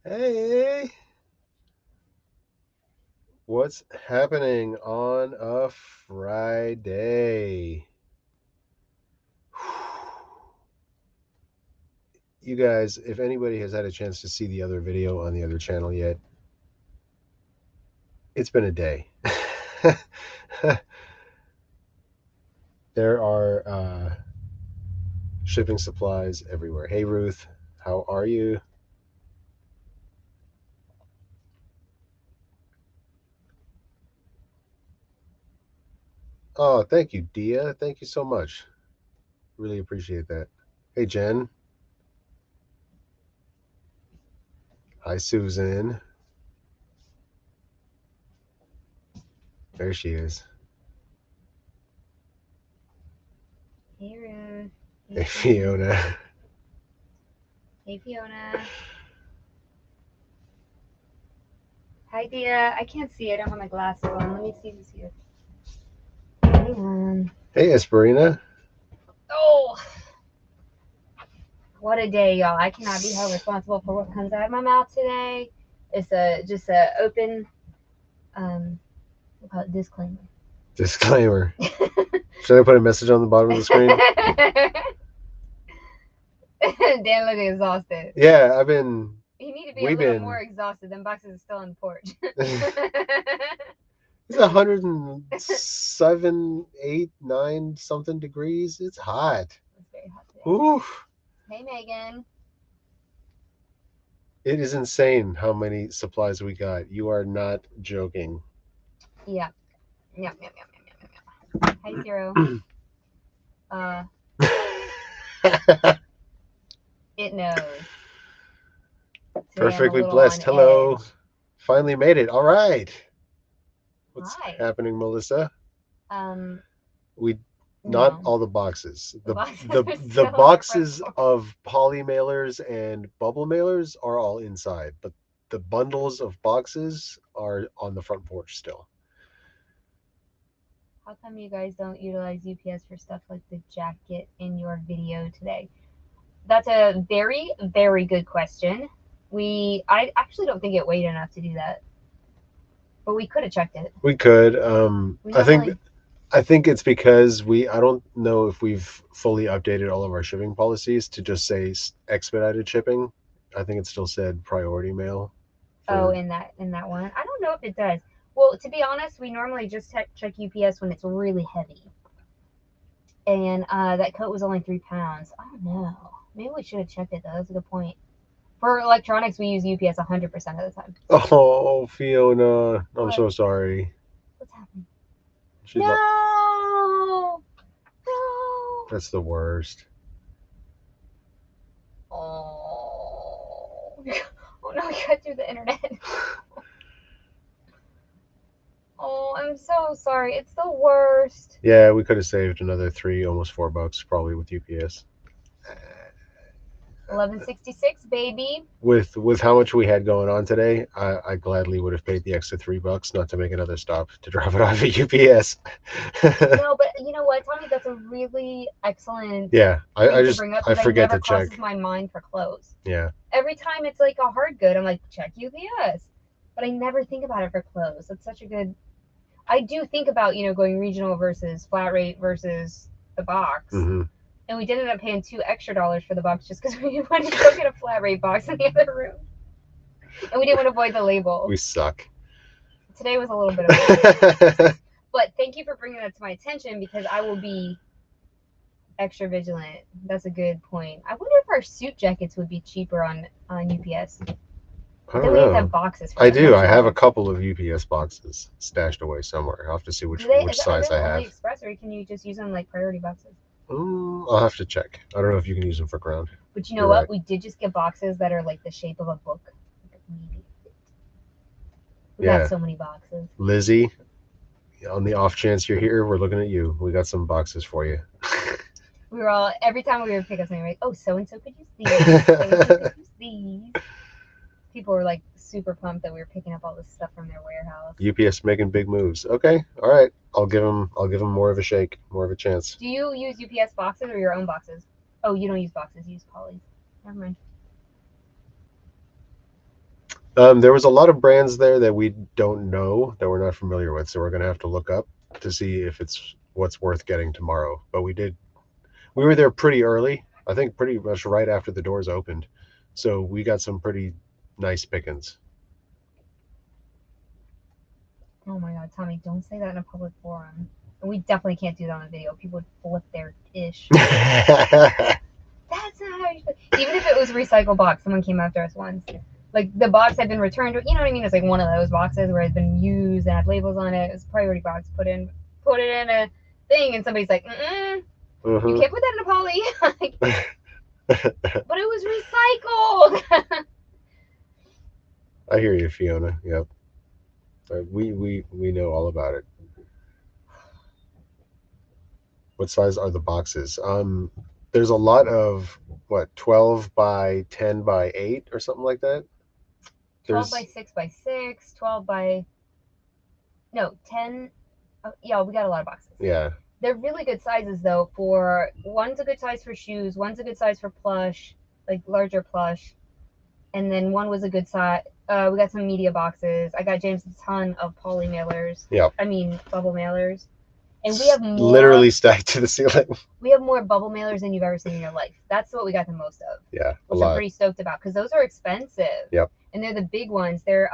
Hey, what's happening on a Friday? You guys, if anybody has had a chance to see the other video on the other channel yet, it's been a day. There are shipping supplies everywhere. Hey, Ruth, how are you? Oh, thank you, Dia. Thank you so much. Really appreciate that. Hey, Jen. Hi, Susan. There she is. Hey, Ruth. Hey, Hey, Jen. Fiona. Hey, Fiona. Hi, Dia. I can't see. I don't have my glasses on. Let me see who's here. Hang on. Hey, Esperina. Oh, what a day, y'all. I cannot be held responsible for what comes out of my mouth today. It's just a open, we'll call it disclaimer. Disclaimer. Should I put a message on the bottom of the screen? Dan looking exhausted. Yeah, You need to be a we've little more been, exhausted. Them boxes are still on the porch. it's 107, 8, 9 something degrees. It's hot. It's very hot today. Oof. Hey, Megan. It is insane how many supplies we got. You are not joking. Yeah. Yep, yep, yep, yep, yep, yep. Hi, Zero. Uh, it knows. Today I'm a Perfectly little on blessed. Hello. edge. Finally made it. All right. What's Hi. happening, Melissa? Um, We not no. all the boxes. The The boxes the are the still on the front boxes porch. of poly mailers and bubble mailers are all inside, but the bundles of boxes are on the front porch still. How come you guys don't utilize UPS for stuff like the jacket in your video today? That's a very, very good question. I actually don't think it weighed enough to do that, but we could have checked it. We could. We I think normally, I think it's because I don't know if we've fully updated all of our shipping policies to just say expedited shipping. I think it still said priority mail oh, for. in that one. I don't know if it does. Well, to be honest, we normally just check UPS when it's really heavy. And that coat was only 3 pounds. I don't know. Maybe we should have checked it though. That's a good point. For electronics, we use UPS 100% of the time. Oh, Fiona, I'm What? so sorry. What's happening? She lo- No! No! That's the worst. Oh. Oh no, I got through the internet. Oh, I'm so sorry. It's the worst. Yeah, we could have saved another three, almost $4 probably with UPS. 1166, baby. With how much we had going on today, I gladly would have paid the extra $3 not to make another stop to drop it off at UPS. No, but you know what, Tommy? That's a really excellent Yeah, I thing to just bring up I because I forget never to crosses check. my mind for clothes. Yeah, Every time it's like a hard good, I'm like, check UPS. But I never think about it for clothes. That's such a good. I do think about, going regional versus flat rate versus the box. hmm And we did end up paying $2 extra for the box just because we didn't want to go get a flat rate box in the other room. And we didn't want to avoid the label. we suck. Today was a little bit of both. But thank you for bringing that to my attention because I will be extra vigilant. That's a good point. I wonder if our suit jackets would be cheaper on UPS. I But don't then we have to have know. boxes for I them, do. don't I you? have a couple of UPS boxes stashed away somewhere. I'll have to see Do they? which Are they size I only have. express, or can you just use them like priority boxes? I'll have to check. I don't know if you can use them for ground. But you know You're what? right. We did just get boxes that are like the shape of a book. Maybe. We got Yeah, so many boxes. Lizzie. On the off chance you're here, we're looking at you. We got some boxes for you. We were all every time we would pick up something, like, oh, so and so could use these. So and so could use these. People were like super pumped that we were picking up all this stuff from their warehouse. UPS making big moves. Okay, all right. I'll give them more of a shake, more of a chance. Do you use UPS boxes or your own boxes? Oh, you don't use boxes. You use polys. Never mind. There was a lot of brands there that we don't know, that we're not familiar with, so we're gonna have to look up to see if it's what's worth getting tomorrow. But we were there pretty early. I think pretty much right after the doors opened, so we got some pretty nice pickings. Oh my god, Tommy, don't say that in a public forum. And we definitely can't do that on a video. People would flip their ish. That's not how you should. Even if it was a recycle box, someone came after us once. Like the box had been returned. You know what I mean? It's like one of those boxes where it's been used and had labels on it. It was a priority box. Put it in a thing, and somebody's like, you can't put that in a poly. Like, but it was recycled. I hear you, Fiona. Yep. We know all about it. What size are the boxes? There's a lot of what 12 by 10 by 8 or something like that. 12 by There's 6 by 6, 12 by no 10. Oh, yeah, we got a lot of boxes. yeah. They're really good sizes though. For one's a good size for shoes, one's a good size for plush, like larger plush, and then one was a good size. We got some media boxes. I got James a ton of poly mailers. Yeah. I mean bubble mailers, and we have more. Literally stacked to the ceiling. We have more bubble mailers than you've ever seen in your life. That's what we got the most of. Yeah, a which lot. I'm pretty stoked about because those are expensive. Yep. And they're the big ones. They're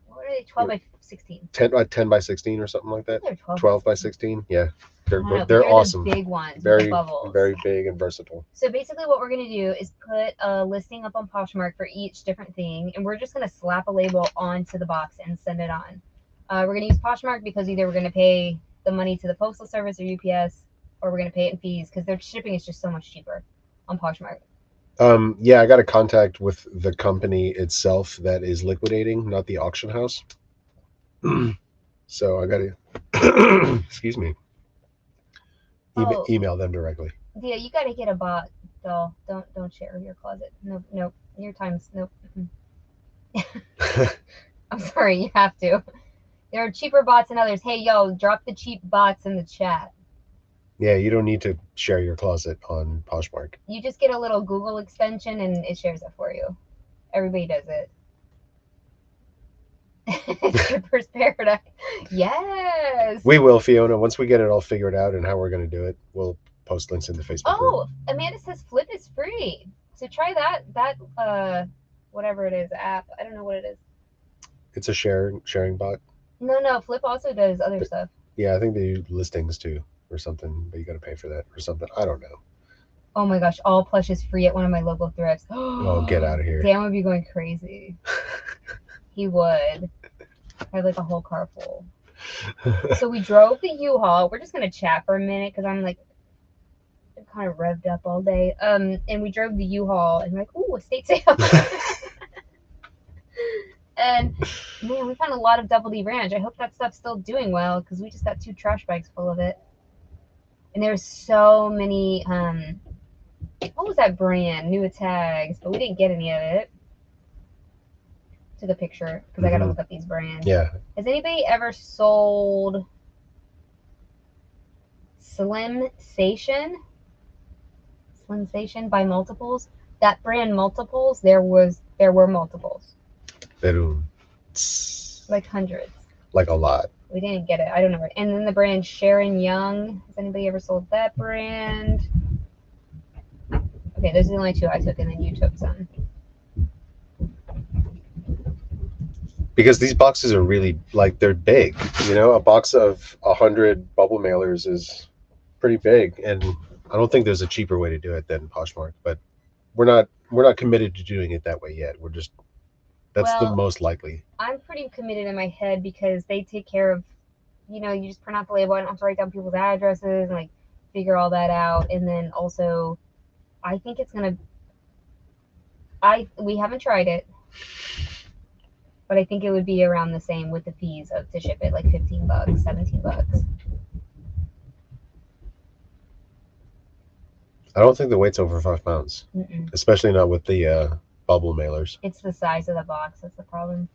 what are they? 12 by 16. 10 by 16 or something like that. They're 12 by 16. Yeah. They're They're awesome. The big ones. With Very the bubbles. very big and versatile. So basically, what we're gonna do is put a listing up on Poshmark for each different thing, and we're just gonna slap a label onto the box and send it on. We're gonna use Poshmark because either we're gonna pay the money to the postal service or UPS, or we're gonna pay it in fees because their shipping is just so much cheaper on Poshmark. Yeah, I got a contact with the company itself that is liquidating, not the auction house. So I got to, excuse me, email them directly. Yeah, you got to get a bot, doll. Don't share your closet. Nope. Your time's nope. I'm sorry, you have to. There are cheaper bots than others. Hey, yo, drop the cheap bots in the chat. Yeah, you don't need to share your closet on Poshmark. You just get a little Google extension and it shares it for you. Everybody does it. Shippers Paradise. Yes. We will, Fiona. Once we get it all figured out and how we're going to do it, we'll post links in the Facebook group. Amanda says Flip is free. So try that whatever it is, app. I don't know what it is. It's a sharing bot. No, Flip also does other stuff. Yeah, I think they do listings too or something, but you got to pay for that or something. I don't know. Oh my gosh, all plush is free at one of my local thrifts. Oh, get out of here. Dan would be going crazy. He would. I had like a whole car full. So we drove the U-Haul. We're just going to chat for a minute because I'm kind of revved up all day. And we drove the U-Haul and we're like, ooh, estate sale. And man, we found a lot of Double D Ranch. I hope that stuff's still doing well because we just got 2 trash bags full of it. And there's so many, what was that brand? New Tags, but we didn't get any of it. Took a picture because I got to look up these brands. Yeah. Has anybody ever sold Slim Sation by Multiples? That brand Multiples, there were multiples. Like hundreds. Like a lot. We didn't get it. I don't know. And then the brand Sharon Young. Has anybody ever sold that brand? Okay, those are the only 2 I took, and then you took some. Because these boxes are really, like, they're big. You know, a box of 100 bubble mailers is pretty big, and I don't think there's a cheaper way to do it than Poshmark. But we're not committed to doing it that way yet. We're just that's the most likely. I'm pretty committed in my head because they take care of, you just print out the label. I don't have to write down people's addresses and like figure all that out. And then also, I think it's gonna. We haven't tried it, but I think it would be around the same with the fees to ship it, like $15, $17. I don't think the weight's over 5 pounds, especially not with the bubble mailers. It's the size of the box that's the problem.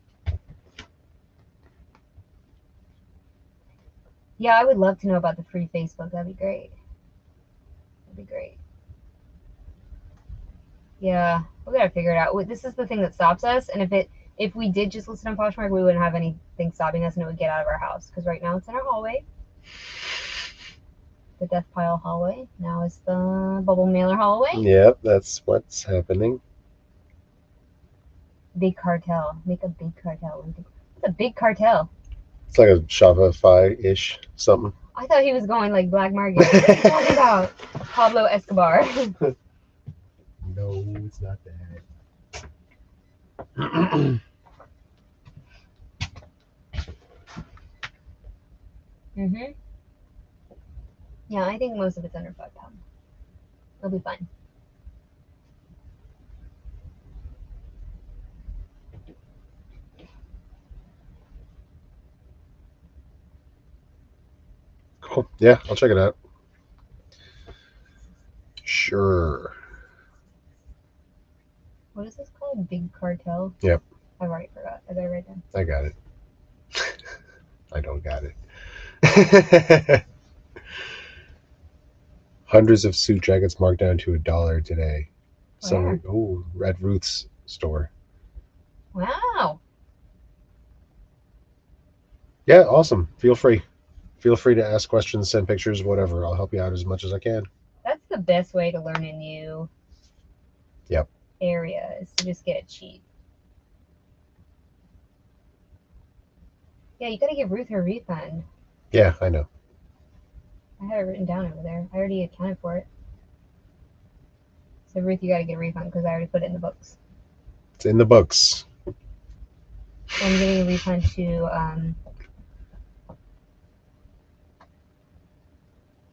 Yeah, I would love to know about the free Facebook. That'd be great. Yeah, we gotta figure it out. This is the thing that stops us, and if we did just list it on Poshmark, we wouldn't have anything stopping us, and it would get out of our house. Because right now it's in our hallway, the death pile hallway. Now it's the bubble mailer hallway. Yep, that's what's happening. Big cartel. Make a big cartel. What's a big cartel? It's like a Shopify-ish something. I thought he was going like black market. What are you talking about? Pablo Escobar. No, it's not that. Mhm. Yeah, I think most of it's under £5. It'll be fine. Cool. Yeah, I'll check it out. Sure. What is this called? Big cartel? Yep. I've already forgot. I better write down. I got it. I don't got it. Hundreds of suit jackets marked down to $1 today. Where? Red Ruth's store. Wow. Yeah, awesome. Feel free to ask questions, send pictures, whatever. I'll help you out as much as I can. That's the best way to learn a new area is to just get it cheap. Yeah, you gotta give Ruth her refund. Yeah, I know. I had it written down over there. I already accounted for it. So Ruth, you gotta get a refund because I already put it in the books. It's in the books. So I'm giving a refund to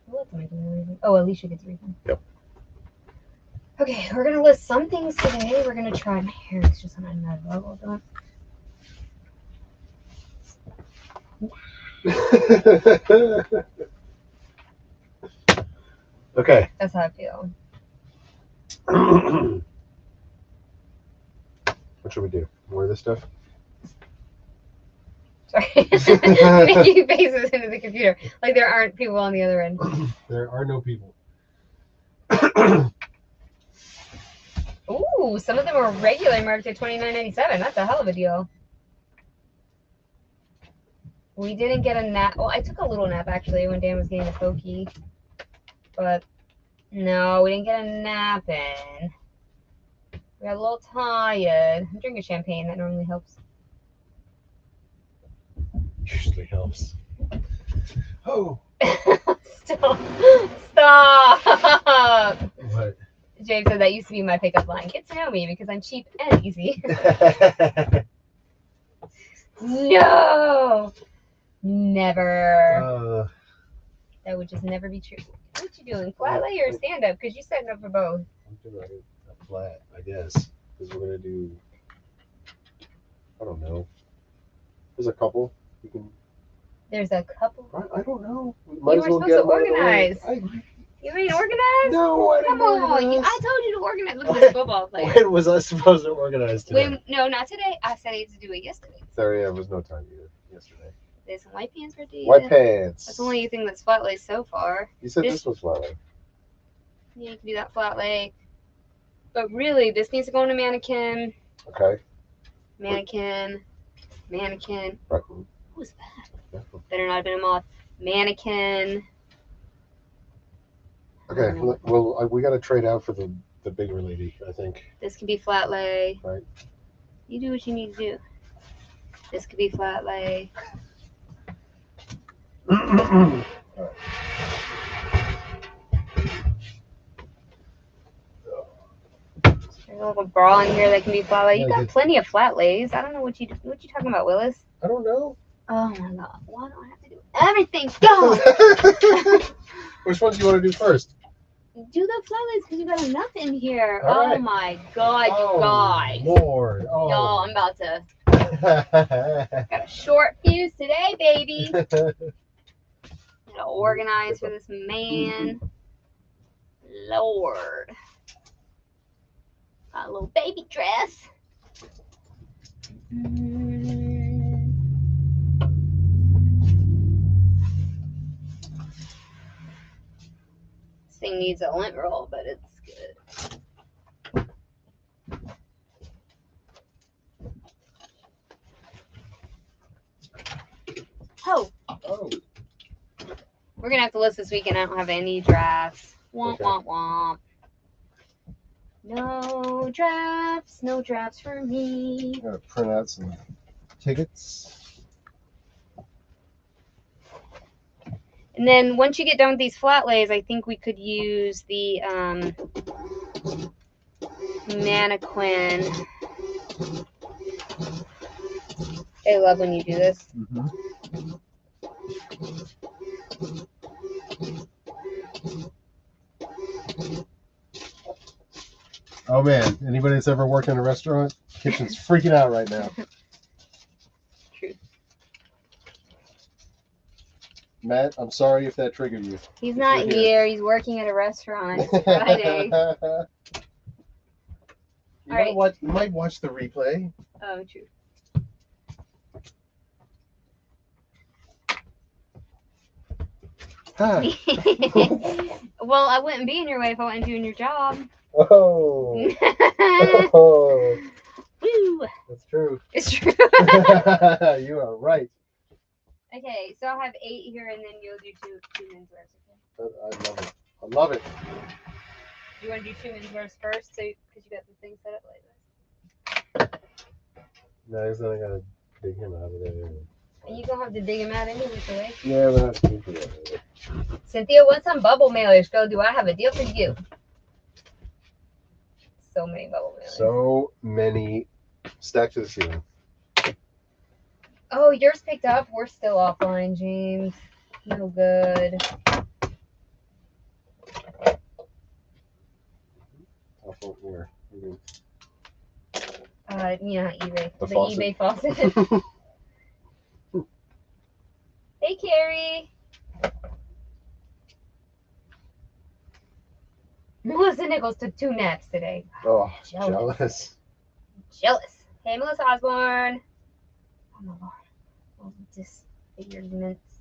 what am I giving a refund? Oh, Alicia gets a refund. Yep. Okay, we're gonna list some things today. We're gonna try. My hair is just on another level. Okay. That's how I feel. What should we do? More of this stuff? Sorry. Making faces into the computer. Like there aren't people on the other end. There are no people. Ooh, some of them are regular marked at $29.97. That's a hell of a deal. We didn't get a nap. Well, I took a little nap actually when Dan was getting the pokey. But no, we didn't get a nap in. We got a little tired. I'm drinking champagne. That normally helps. Usually helps. Oh. Stop. Stop. What? James said that used to be my pickup line. Get to know me because I'm cheap and easy. No. Never. That would just never be true. What you doing? Flat lay or stand up? Because you setting up for both. I'm doing a flat, I guess. Because we're gonna do. I don't know. There's a couple. You can. There's a couple. I don't know. You were supposed to organize. You ain't organized? No, I didn't. Come on. I told you to organize. Look at this football player. When was I supposed to organize today? No, not today. I said I had to do it yesterday. There was no time either yesterday. There's some white pants right there. White pants. That's the only thing that's flat lay so far. You said this was flat lay. Yeah, you can do that flat lay. But really, this needs to go on a mannequin. Okay. Mannequin. Right. Who's that? Better not have been a moth. Mannequin. Okay. Well, we got to trade out for the bigger lady, I think. This can be flat lay. Right. You do what you need to do. This could be flat lay. There's a little bra in here that can be flat lay. You got plenty of flat lays. I don't know what you talking about, Willis. I don't know. Oh my god. Why do I have to do everything? Go! Which ones do you want to do first? Do the flat lays because you got enough in here. All right. Oh my god, you guys. Lord. Oh. Y'all, I'm about to. Got a short fuse today, baby. Gotta organize for this man. Lord. Got a little baby dress. This thing needs a lint roll, but it's good. Oh, Oh. we're gonna have to list this weekend. I don't have any drafts. Womp Okay. womp womp. No drafts. No drafts for me. I'm gonna print out some tickets. And then once you get done with these flat lays, I think we could use the mannequin. I love when you do this. Mm-hmm. Oh man, anybody that's ever worked in a restaurant, kitchen's freaking out right now. True. Matt, I'm sorry if that triggered you. He's not here. He's working at a restaurant. It's Friday. You might watch the replay. Oh, true. Hi. Well, I wouldn't be in your way if I wasn't doing your job. Oh. Oh. Woo. That's true. It's true. You are right. Okay, so I'll have 8 here, and then you'll do two men's wears. Okay. I love it. I love it. Do you want to do 2 men's wears first, so because you got the thing set up like this? No, he's not gonna dig him out of there. And you gonna have to dig him out anyway, right? Yeah, we'll have to do that. Cynthia, what's some bubble mailers? Girl, do I have a deal for you? So many bubble mailers. So many stacked to the ceiling. Oh, yours picked up. We're still offline, James. No good. Awful where? eBay. The The faucet. eBay faucet. Hey, Carrie. Melissa Nichols took 2 naps today. Oh, Jealous. jealous. Jealous. Hey, Melissa Osborne. Oh, my Lord. All disfigurements.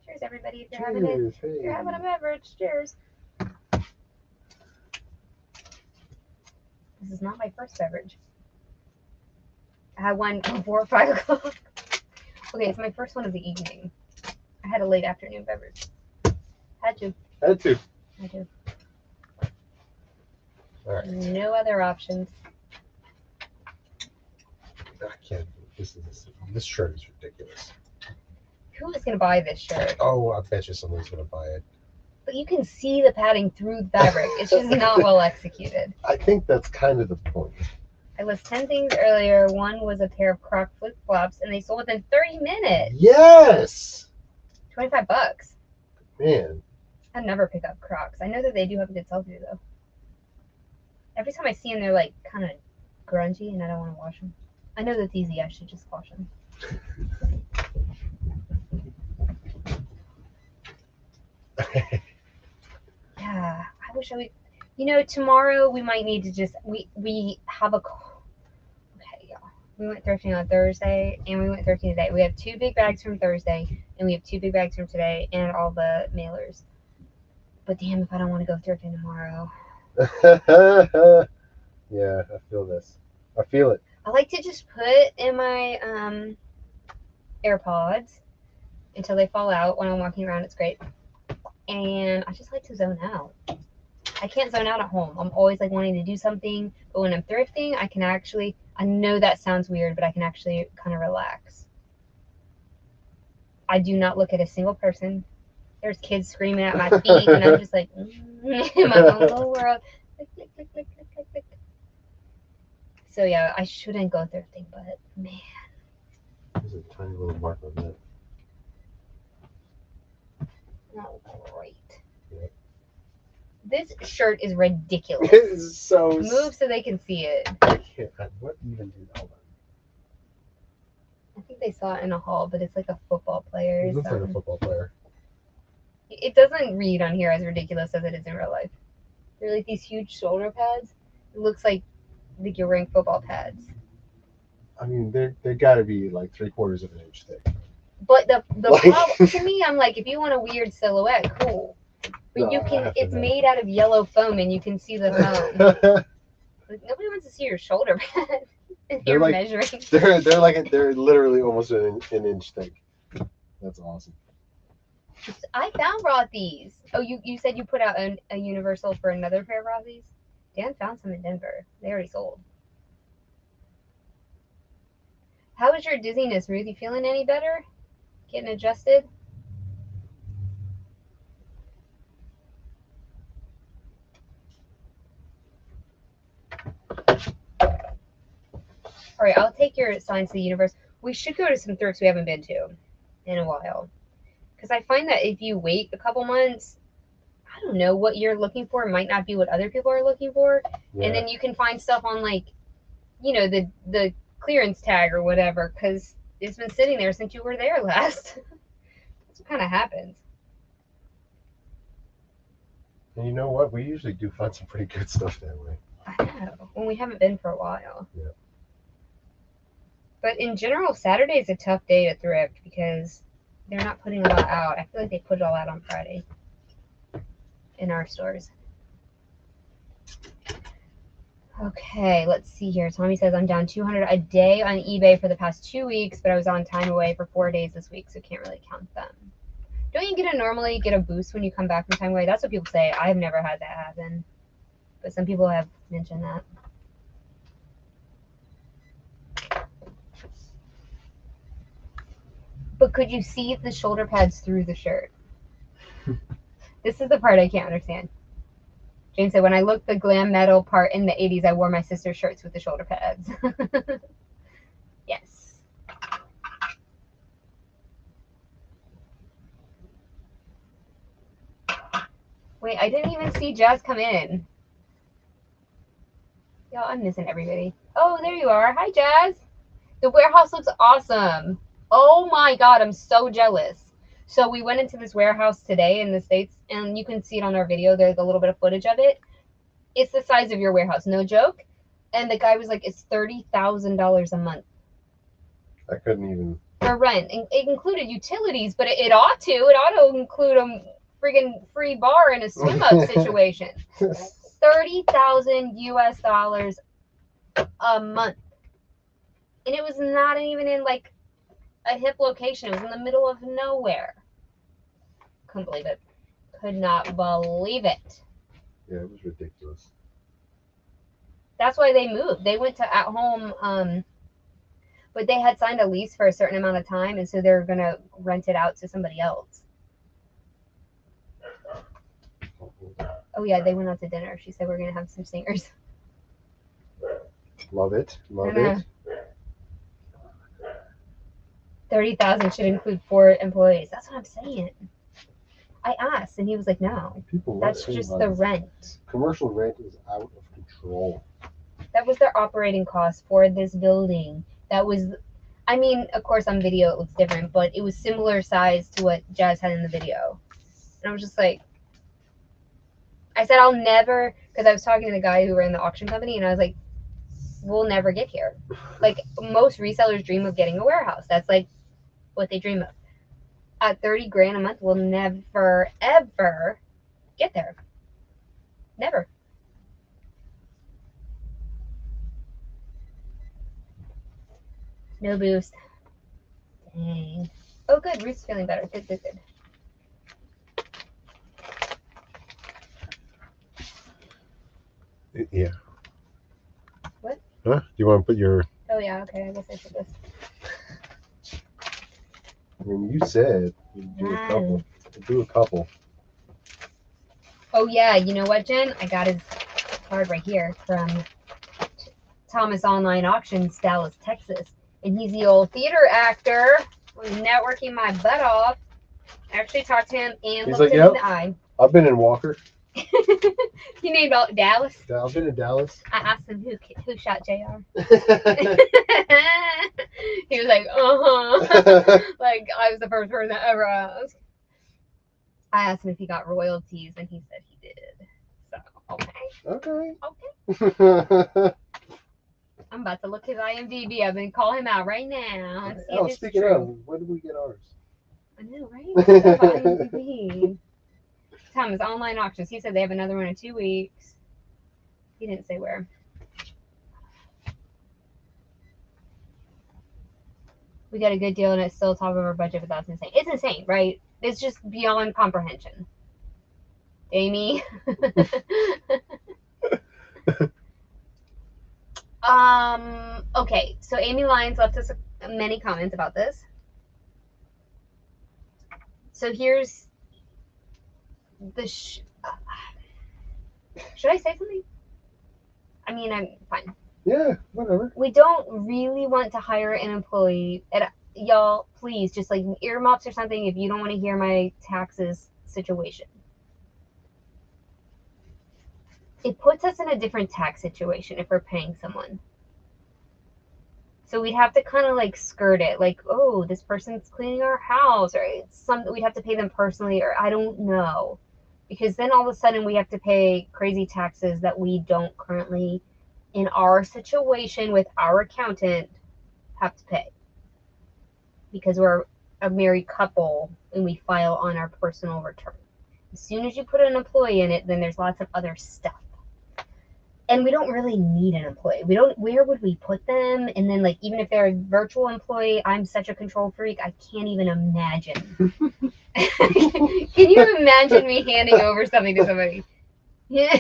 Cheers, everybody. If you're having it. Cheers. If you're having a beverage. Cheers. This is not my first beverage. I had one before 5 o'clock. Okay, it's my first one of the evening. I had a late afternoon beverage. Had to. Had to. All right. No other options. I can't. This shirt is ridiculous. Who is going to buy this shirt? Oh, I bet you someone's gonna buy it. But you can see the padding through the fabric. It's just not well executed. I think that's kind of the point. I list 10 things earlier. One was a pair of Croc flip-flops, and they sold within 30 minutes. Yes. $25. Man. I'd never pick up Crocs. I know that they do have a good sell-through, though. Every time I see them, they're like kind of grungy, and I don't want to wash them. I know that's easy. I should just wash them. Yeah, I wish I would. You know, tomorrow we might need to just we have a. Okay, y'all. We went thrifting on Thursday, and we went thrifting today. We have 2 big bags from Thursday, and we have 2 big bags from today, and all the mailers. But damn, if I don't want to go thrifting tomorrow. Yeah, I feel this. I feel it. I like to just put in my AirPods until they fall out when I'm walking around. It's great. And I just like to zone out. I can't zone out at home. I'm always like wanting to do something, but when I'm thrifting, I can actually, I know that sounds weird, but I can actually kind of relax. I do not look at a single person. There's kids screaming at my feet, and I'm just like, in my own little world. Click, click, click, click, click, click, click. So yeah, I shouldn't go thrifting, but man. There's a tiny little mark on that. Oh, great. Yep. This shirt is ridiculous. It's so. Move so they can see it. I can't. What even do? Hold on. I think they saw it in a haul, but it's like a football player. It looks like a football player. It doesn't read on here as ridiculous as it is in real life. They're like these huge shoulder pads. It looks like you're wearing football pads. I mean, they got to be like 3/4 of an inch thick. But the Like- problem to me, I'm like, if you want a weird silhouette, cool. But No, you I can. have to It's know. made out of yellow foam, and you can see the foam. Like nobody wants to see your shoulder pads. And They're you're like- measuring. they're literally almost an inch thick. That's awesome. I found Rothy's. Oh, you said you put out a universal for another pair of Rothy's? Dan found some in Denver. They already sold. How was your dizziness, Ruth? You feeling any better? Getting adjusted? All right, I'll take your Signs of the Universe. We should go to some thrifts we haven't been to in a while. Because I find that if you wait a couple months, I don't know, what you're looking for might not be what other people are looking for. Yeah. And then you can find stuff on, like, you know, the clearance tag or whatever, because it's been sitting there since you were there last. That's what kind of happens. And you know what? We usually do find some pretty good stuff that way. I know, when we haven't been for a while. Yeah. But in general, Saturday is a tough day to thrift because they're not putting a lot out. I feel like they put it all out on Friday in our stores. Okay, let's see here. Tommy says I'm down 200 a day on eBay for the past 2 weeks, but I was on time away for 4 days this week, so can't really count them. Don't you normally get a boost when you come back from time away? That's what people say. I've never had that happen, but some people have mentioned that. But could you see the shoulder pads through the shirt? This is the part I can't understand. Jane said, when I looked the glam metal part in the 80s, I wore my sister's shirts with the shoulder pads. Yes. Wait, I didn't even see Jazz come in. Y'all, I'm missing everybody. Oh, there you are. Hi, Jazz. The warehouse looks awesome. Oh my God, I'm so jealous. So we went into this warehouse today in the States, and you can see it on our video. There's a little bit of footage of it. It's the size of your warehouse, no joke. And the guy was like, it's $30,000 a month. I couldn't even. For rent. It included utilities, but it ought to. It ought to include a friggin' free bar and a swim up situation. 30,000 US dollars a month. And it was not even in like a hip location. It was in the middle of nowhere. Couldn't believe it. Could not believe it. Yeah, it was ridiculous. That's why they moved. They went to at home, but they had signed a lease for a certain amount of time, and so they're going to rent it out to somebody else. Oh, yeah, they went out to dinner. She said we're going to have some singers. Love it. Love it. 30,000 should include 4 employees. That's what I'm saying. I asked, and he was like, no. That's just the rent. Commercial rent is out of control. That was their operating cost for this building. That was, I mean, of course on video it looks different, but it was similar size to what Jazz had in the video. And I was just like, I said, I'll never, because I was talking to the guy who ran the auction company, and I was like, we'll never get here. Like, most resellers dream of getting a warehouse. That's like what they dream of. At 30 grand a month, we'll never, ever get there. Never. No boost. Dang. Oh, good. Ruth's feeling better. Good, good, good. Yeah. What? Huh? Do you want to put your... Oh, yeah. Okay. I guess I should this. I mean, you said you'd do a couple. Do a couple. Oh, yeah. You know what, Jen? I got his card right here from Thomas Online Auctions, Dallas, Texas. And he's the old theater actor. Was networking my butt off. I actually talked to him and he's looked like, him in the eye. I've been in Walker. You named out Dallas? I've been in Dallas. I asked him who shot JR. He was like, like I was the first person that ever asked. I asked him if he got royalties, and he said he did. So, okay. I'm about to look his IMDb up and call him out right now. And see oh, if it's speaking true. of, when did we get ours? I know, right? IMDb. Thomas Online Auctions. He said they have another one in 2 weeks. He didn't say where. We got a good deal and it's still top of our budget, but that's insane. It's insane, right? It's just beyond comprehension. Amy. Okay, so Amy Lyons left us many comments about this. So here's the should I say something? I mean, I'm fine. Yeah, whatever. We don't really want to hire an employee. Y'all, please, just like earmuffs or something if you don't want to hear my taxes situation. It puts us in a different tax situation if we're paying someone. So we'd have to kind of like skirt it, like, oh, this person's cleaning our house, or it's something we'd have to pay them personally, or I don't know. Because then all of a sudden we have to pay crazy taxes that we don't currently, in our situation with our accountant, have to pay. Because we're a married couple and we file on our personal return. As soon as you put an employee in it, then there's lots of other stuff. And we don't really need an employee. Where would we put them? And then, like, even if they're a virtual employee, I'm such a control freak, I can't even imagine. Can you imagine me handing over something to somebody? Yeah.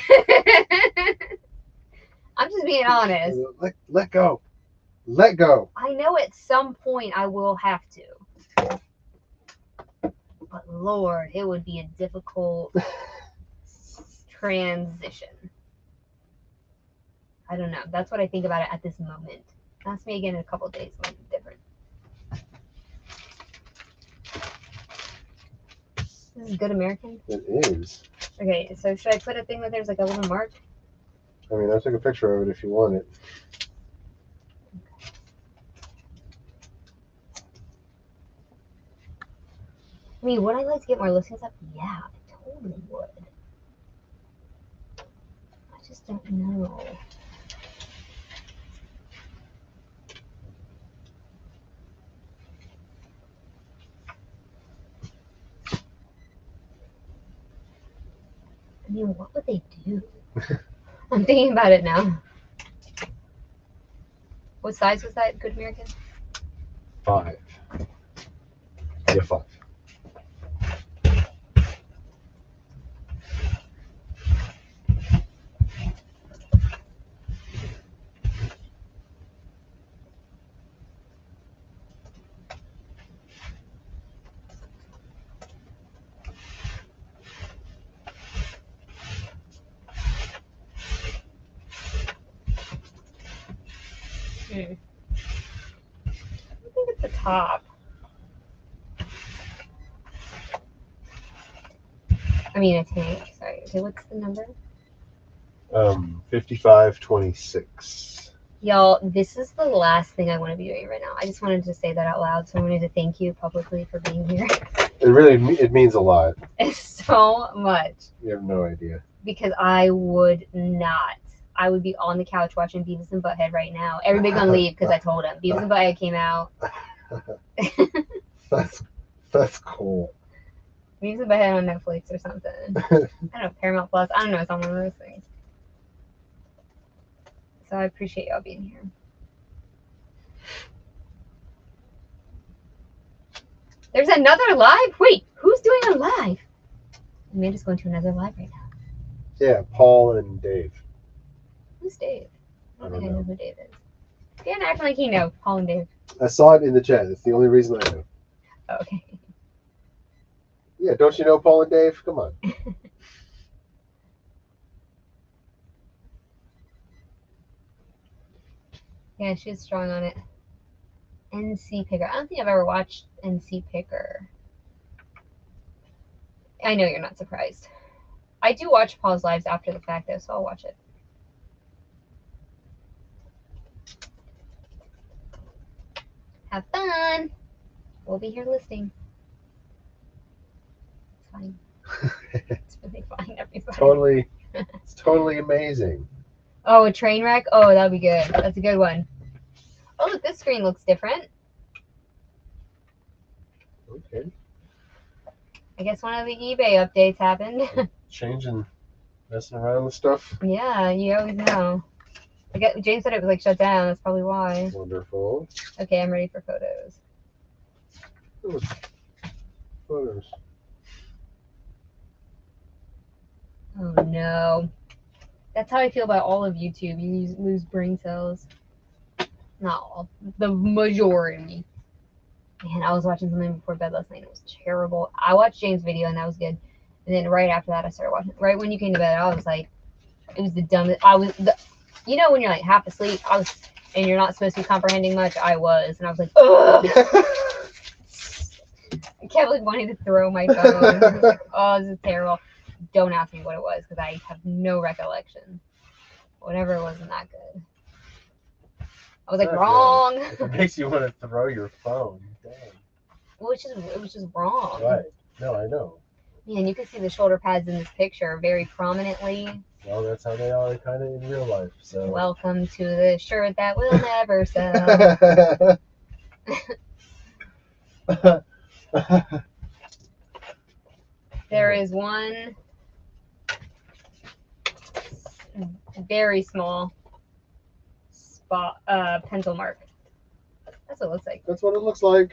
I'm just being honest. Let go. Let go. I know at some point I will have to. But Lord, it would be a difficult transition. I don't know. That's what I think about it at this moment. Ask me again in a couple of days. It might be different. This is Good American? It is. Okay, so should I put a thing where there's like a little mark? I mean, I took a picture of it if you want it. I mean, would I like to get more listings up? Yeah, I totally would. I just don't know. I mean, what would they do? I'm thinking about it now. What size was that, Good American? 5. Yeah, 5. I think it's the top. I mean, a tank. Sorry. Okay, what's the number? 5526. Y'all, this is the last thing I want to be doing right now. I just wanted to say that out loud, so I wanted to thank you publicly for being here. It means a lot. It's so much. You have no idea. Because I would not. I would be on the couch watching Beavis and Butthead right now. Everybody gonna leave because I told them. Beavis and Butthead came out. That's cool. Beavis and Butthead on Netflix or something. I don't know, Paramount Plus. I don't know. It's on one of those things. So I appreciate y'all being here. There's another live? Wait, who's doing a live? Amanda's going to another live right now. Yeah, Paul and Dave. Who's Dave? I don't I think don't I know who Dave is. Dan acting like he knows Paul and Dave. I saw it in the chat. It's the only reason I know. Oh, okay. Yeah, don't you know Paul and Dave? Come on. Yeah, she's strong on it. NC Picker. I don't think I've ever watched NC Picker. I know you're not surprised. I do watch Paul's lives after the fact, though, so I'll watch it. Have fun. We'll be here listening. It's fine. It's really fine, everybody. It's totally amazing. Oh, a train wreck? Oh, that'd be good. That's a good one. Oh, look, this screen looks different. Okay. I guess one of the eBay updates happened. Changing, messing around with stuff. Yeah, you always know. James said it was like shut down. That's probably why. Wonderful. Okay, I'm ready for photos. those photos. Oh no. That's how I feel about all of YouTube. You lose brain cells. Not all. The majority. Man, I was watching something before bed last night. It was terrible. I watched James' video and that was good. And then right after that, I started watching. Right when you came to bed, I was like, it was the dumbest. You know, when you're like half asleep, and you're not supposed to be comprehending much. I was, and I was like, ugh. I kept like wanting to throw my phone. I was like, oh, this is terrible. Don't ask me what it was because I have no recollection. Whatever it wasn't that good. I was like, wrong. It makes you want to throw your phone. Dang. Well, it was just wrong. Right. No, I know. Man, you can see the shoulder pads in this picture very prominently. Well, that's how they are kind of in real life. So. Welcome to the shirt that will never sell. There is one very small spot, pencil mark. That's what it looks like. That's what it looks like.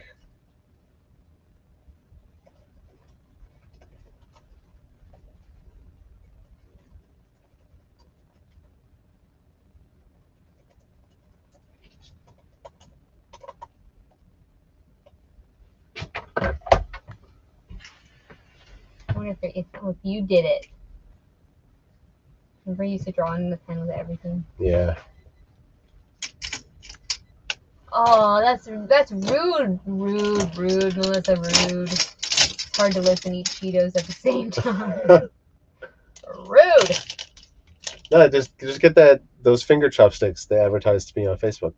I wonder if you did it. Remember you used to draw in the pen with everything? Yeah. Oh, that's rude, Melissa, rude. It's hard to listen and eat Cheetos at the same time. Rude. No, just get those finger chopsticks they advertised to me on Facebook.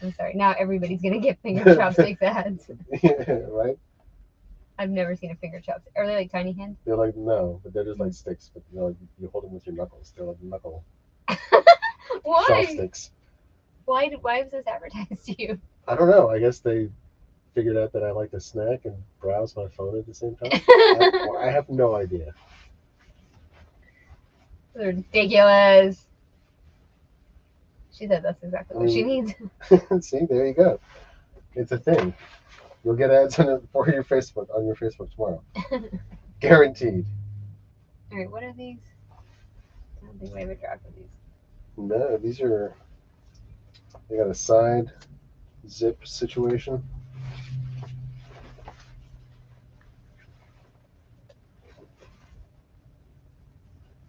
I'm sorry. Now everybody's gonna get finger chopsticks ads. Right? I've never seen a finger chopstick. Are they like tiny hands? They're like no, but they're just like sticks. But they're like you hold them with your knuckles. They're like knuckle Why? chopsticks. Why was this advertised to you? I don't know. I guess they figured out that I like to snack and browse my phone at the same time. I have no idea. They're ridiculous. She said that's exactly what she needs. See, there you go. It's a thing. You'll get ads on your Facebook tomorrow. Guaranteed. All right, what are these? I don't think we have a draft of these. No, these are. They got a side zip situation.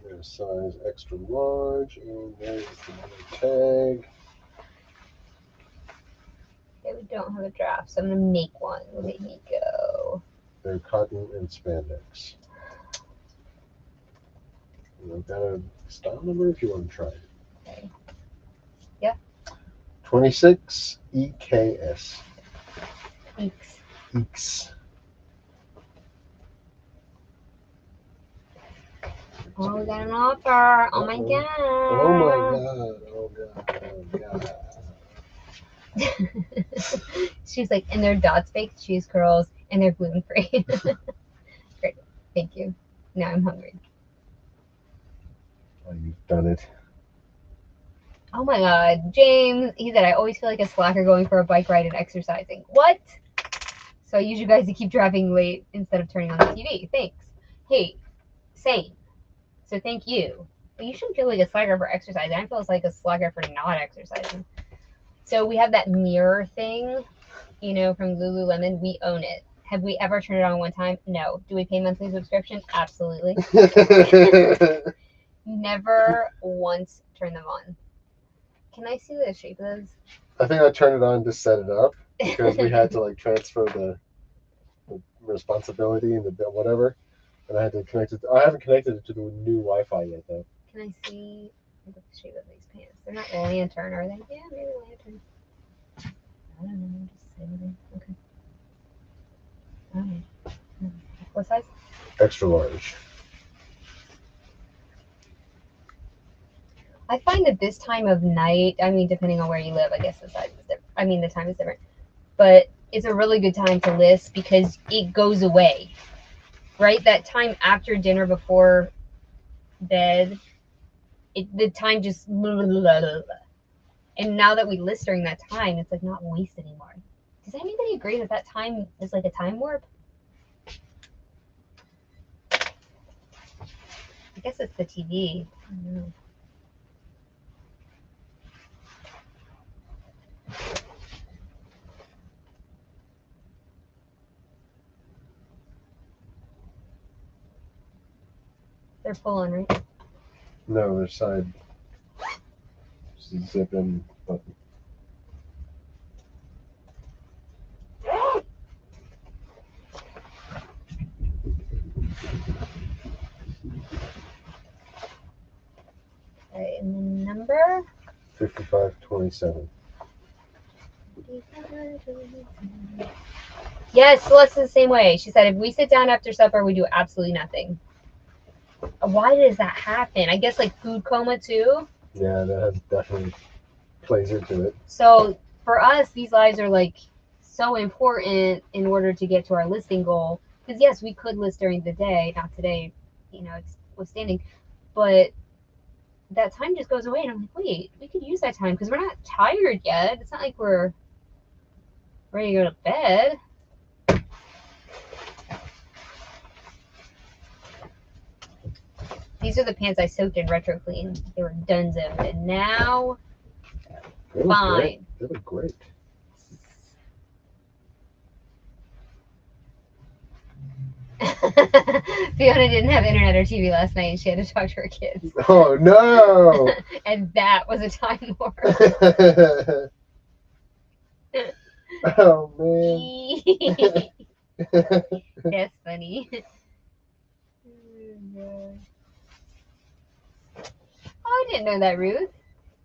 There's size extra large, and there's the tag. Okay, we don't have a draft, so I'm gonna make one. Look at me go. They're cotton and spandex. And I've got a style number if you want to try it. Okay. Yeah. 26 EKS. Eeks. Eeks. Oh, we got an offer. Oh my god. Oh my god. Oh god. She's like, and they're dots baked cheese curls, and they're gluten free. Great. Thank you. Now I'm hungry. Oh, you've done it. Oh my god. James, he said, I always feel like a slacker going for a bike ride and exercising. What? So I use you guys to keep driving late instead of turning on the TV. Thanks. Hey, same. So thank you. But you shouldn't feel like a slacker for exercising. I feel like a slacker for not exercising. So we have that mirror thing, you know, from Lululemon. We own it. Have we ever turned it on one time? No. Do we pay monthly subscription? Absolutely. Never once turn them on. Can I see the shape of those? I think I turned it on to set it up because we had to like transfer the responsibility and the whatever, and I had to connect it. I haven't connected it to the new Wi-Fi yet though. Can I see the shape of these pants? They're not lantern, are they? Yeah, maybe lantern. I don't know. Just say anything. Okay. All right. What size? Extra large. I find that this time of night, I mean, depending on where you live, I guess the size is different. I mean, the time is different. But it's a really good time to list because it goes away, right? That time after dinner, before bed, the time just blah, blah, blah, blah. And now that we list during that time, it's like not wasted anymore. Does anybody agree that time is like a time warp? I guess it's the TV. I don't know. They're pulling, right? No, their side. Zip in button. Okay, and the number? 5527. Yes, Celeste's the same way. She said if we sit down after supper, we do absolutely nothing. Why does that happen? I guess like food coma too. Yeah, that definitely plays into it. So for us, these lives are like so important in order to get to our listing goal. Because yes, we could list during the day, not today, it's withstanding, but that time just goes away, and I'm like, wait, we could use that time because we're not tired yet. It's not like we're ready to go to bed. These are the pants I soaked in retro clean. They were dunzo, and now They look fine. great. They look great. Fiona didn't have internet or TV last night, and she had to talk to her kids. Oh no! And that was a time warp. Oh man. That's funny. Oh, I didn't know that, Ruth.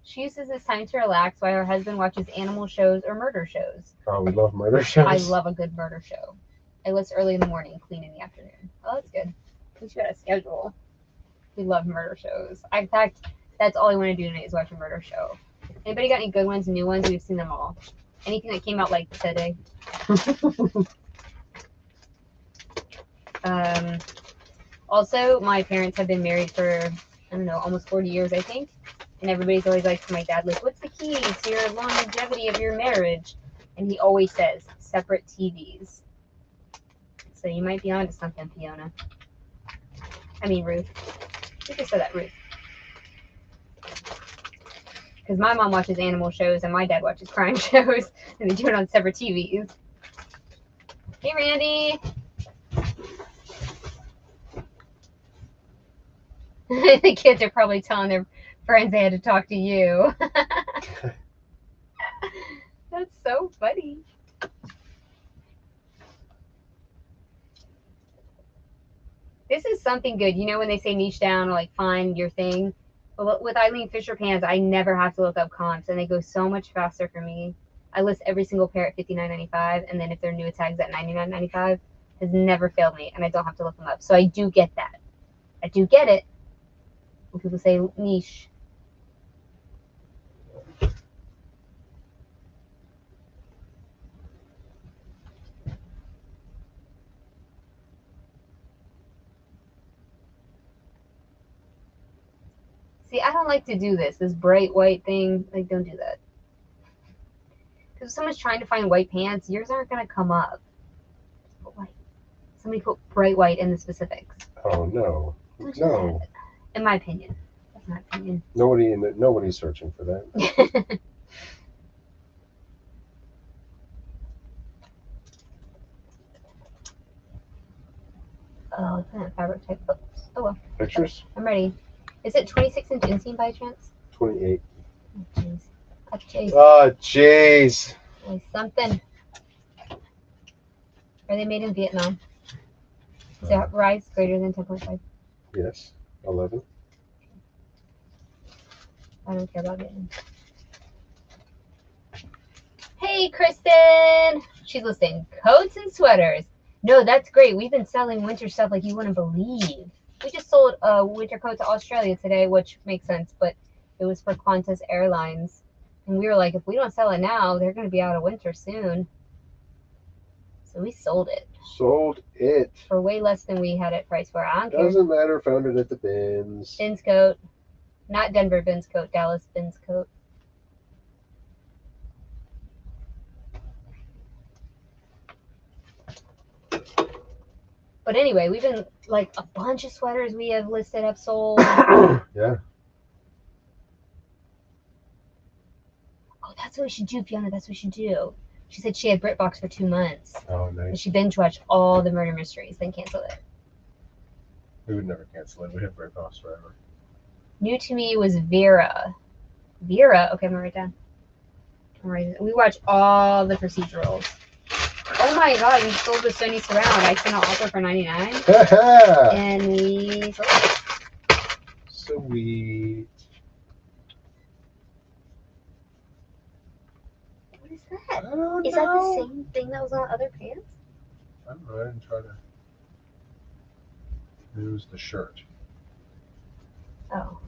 She uses this time to relax while her husband watches animal shows or murder shows. Oh, we love murder shows. I love a good murder show. I list early in the morning, clean in the afternoon. Oh, that's good. At least you got a schedule. We love murder shows. In fact, that's all I want to do tonight is watch a murder show. Anybody got any good ones, new ones? We've seen them all. Anything that came out like today. Also, my parents have been married for, I don't know, almost 40 years, I think. And everybody's always like to my dad, like, what's the key to your longevity of your marriage? And he always says, separate TVs. So you might be onto something, Fiona. I mean, Ruth. You just said that, Ruth. Because my mom watches animal shows and my dad watches crime shows. And they do it on separate TVs. Hey, Randy. The kids are probably telling their friends they had to talk to you. That's so funny. This is something good. You know when they say niche down or like find your thing? Well, with Eileen Fisher pants, I never have to look up comps, and they go so much faster for me. I list every single pair at $59.95, and then if they're new tags at $99.95, has never failed me, and I don't have to look them up. So I do get that. I do get it when people say niche. See, I don't like to do this bright white thing. Like, don't do that. Because if someone's trying to find white pants, yours aren't going to come up. Put white. Somebody put bright white in the specifics. Oh no. Don't do No. that. In my opinion. That's my opinion. Nobody's searching for that. Oh, it's not fabric type. Oops. Oh well. Pictures? I'm ready. Is it 26-inch inseam by chance? 28. Oh, jeez. Oh, jeez. Oh, jeez. Nice something. Are they made in Vietnam? Is that rise greater than 10.5? Yes. 11. I don't care about Vietnam. Hey, Kristen! She's listing coats and sweaters. No, that's great. We've been selling winter stuff like you wouldn't believe. We just sold a winter coat to Australia today, which makes sense, but it was for Qantas Airlines. And we were like, if we don't sell it now, they're going to be out of winter soon. So we sold it. Sold it. For way less than we had it priced for. I don't care. Doesn't matter. Found it at the bins. Bins coat. Not Denver bins coat, Dallas bins coat. But anyway, we've been like a bunch of sweaters we have listed have sold. Yeah. Oh, that's what we should do, Fiona. That's what we should do. She said she had BritBox for 2 months. Oh, And nice. she binge watched all the murder mysteries, then canceled it. We would never cancel it. We have breakfast forever. New to me was Vera. Vera? Okay, I'm going to write down. We watch all the procedurals. Oh my god, we sold the Sony Surround. I sent an offer for $99. And we sold it. Sweet. What is that? I don't Is know. that the same thing that was on other pants? I don't know. I didn't try to. It was the shirt. Oh.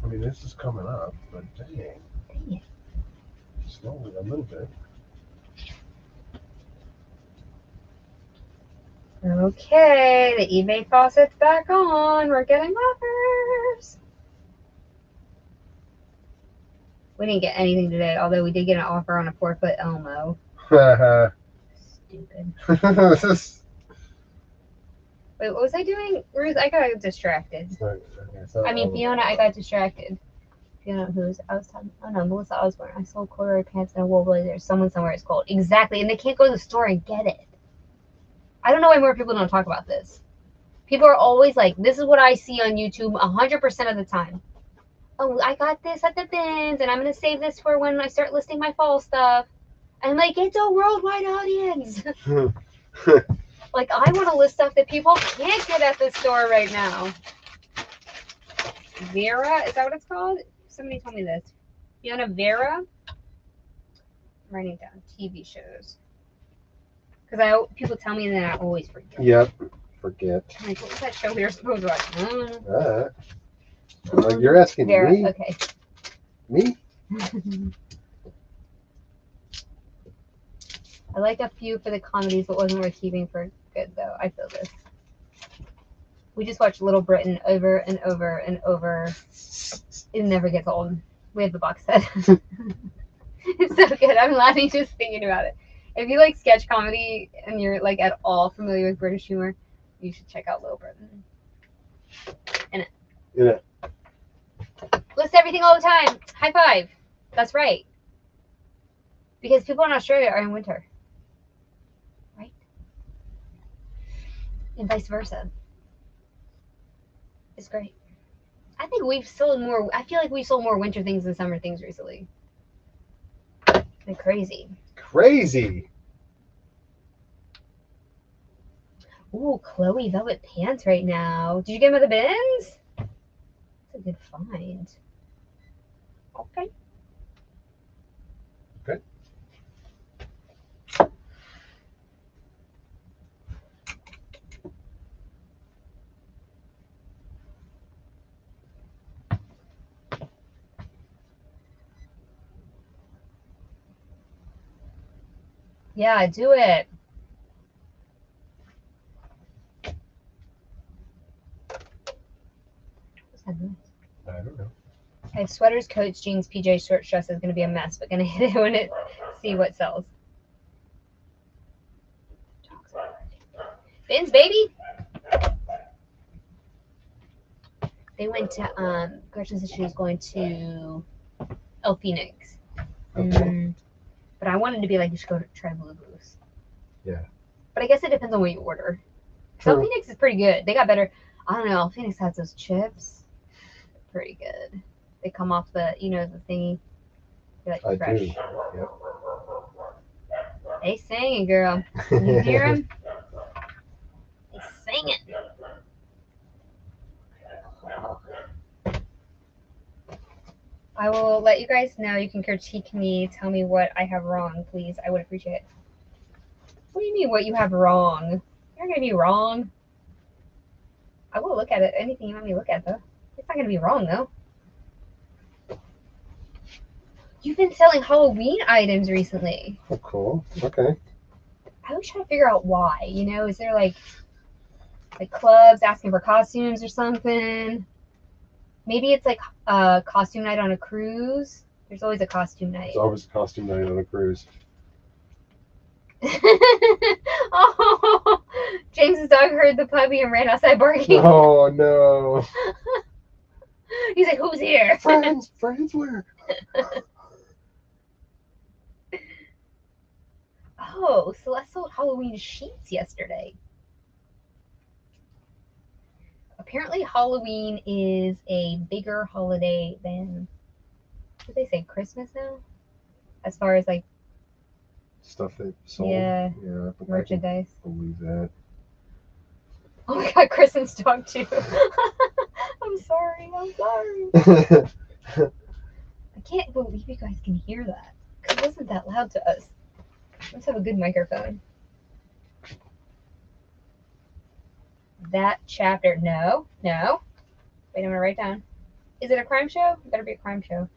I mean, this is coming up, but dang. Dang it. Slowly a little bit. Okay, the eBay faucet's back on. We're getting offers. We didn't get anything today, although we did get an offer on a 4-foot Elmo. Stupid. Wait, what was I doing? Ruth, I got distracted. I mean, Fiona, I got distracted. Fiona, I was talking, oh no, Melissa Osborne. I sold corduroy pants and a wool blazer. Someone somewhere is cold. Exactly, and they can't go to the store and get it. I don't know why more people don't talk about this. People are always like, this is what I see on YouTube 100% of the time. Oh, I got this at the bins, and I'm going to save this for when I start listing my fall stuff. And I'm like, it's a worldwide audience. Like, I want to list stuff that people can't get at the store right now. Vera, is that what it's called? Somebody told me this. Fiona Vera? I'm writing down TV shows. Because people tell me and then I always forget. Yep, forget. I'm like, what was that show we were supposed to watch? Like, you're asking Vera, me? okay. Me? I like a few for the comedies, but wasn't worth keeping for good, though. I feel this. We just watch Little Britain over and over and over. It never gets old. We have the box set. It's so good. I'm laughing just thinking about it. If you like sketch comedy and you're like at all familiar with British humor, you should check out Little Britain. Yeah. List everything all the time. High five. That's right. Because people in Australia are in winter. Right? And vice versa. It's great. I think we've sold more. I feel like we've sold more winter things than summer things recently. Like crazy. Crazy. Ooh, Chloe velvet pants right now. Did you get them at the bins? That's a good find. Okay. Good. Yeah, do it. What's that noise? I don't know. I have sweaters, coats, jeans, PJs, short dress is going to be a mess, but going to hit it when it see what sells. Bins, baby. They went to Gretchen said she was going to El Phoenix. Okay. But I wanted to be like, you should go to try Blue Goose. Yeah. But I guess it depends on what you order. True. El Phoenix is pretty good. They got better. I don't know. El Phoenix has those chips. They're pretty good. They come off the, the thingy. They're like I fresh. do. Yep. They singing, girl. You hear them? They singing. I will let you guys know. You can critique me. Tell me what I have wrong, please. I would appreciate it. What do you mean what you have wrong? You're not going to be wrong. I will look at it. Anything you want me to look at, though. It's not going to be wrong, though. You've been selling Halloween items recently. Oh, cool. Okay. I was trying to figure out why. Is there like clubs asking for costumes or something? Maybe it's like a costume night on a cruise. There's always a costume night. It's always a costume night on a cruise. Oh, James's dog heard the puppy and ran outside barking. Oh no. He's like, who's here? Friends where? Oh, Celeste sold Halloween sheets yesterday. Apparently Halloween is a bigger holiday than, what do they say, Christmas now? As far as like Stuff they sold. Yeah, Yeah. merchandise. I can believe that. Oh my god, Kristen's dog too. I'm sorry. I can't believe you guys can hear that. Because it wasn't that loud to us. Let's have a good microphone. That chapter. No. Wait, I'm going to write down. Is it a crime show? It better be a crime show.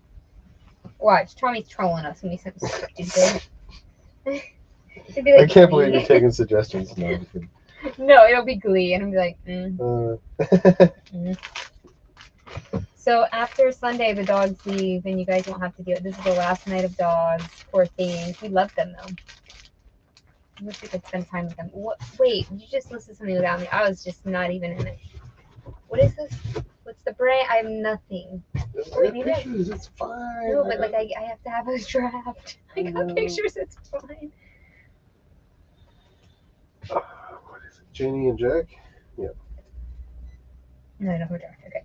Watch, Tommy's trolling us when we something stupid. It'd be like I can't believe Glee. you're taking suggestions. No, I'm kidding. No, it'll be Glee, and I'll be like, So after Sunday, the dogs leave, and you guys won't have to do it. This is the last night of dogs. Poor things. We love them, though. I wish we could spend time with them. What? Wait, you just listed something without me. I was just not even in it. What is this? What's the brand? I have nothing. Wait, pictures, it's fine. No, but like I have to have a draft. I got pictures. It's fine. What is it? Janie and Jack? Yeah. No, I don't have a draft. Okay.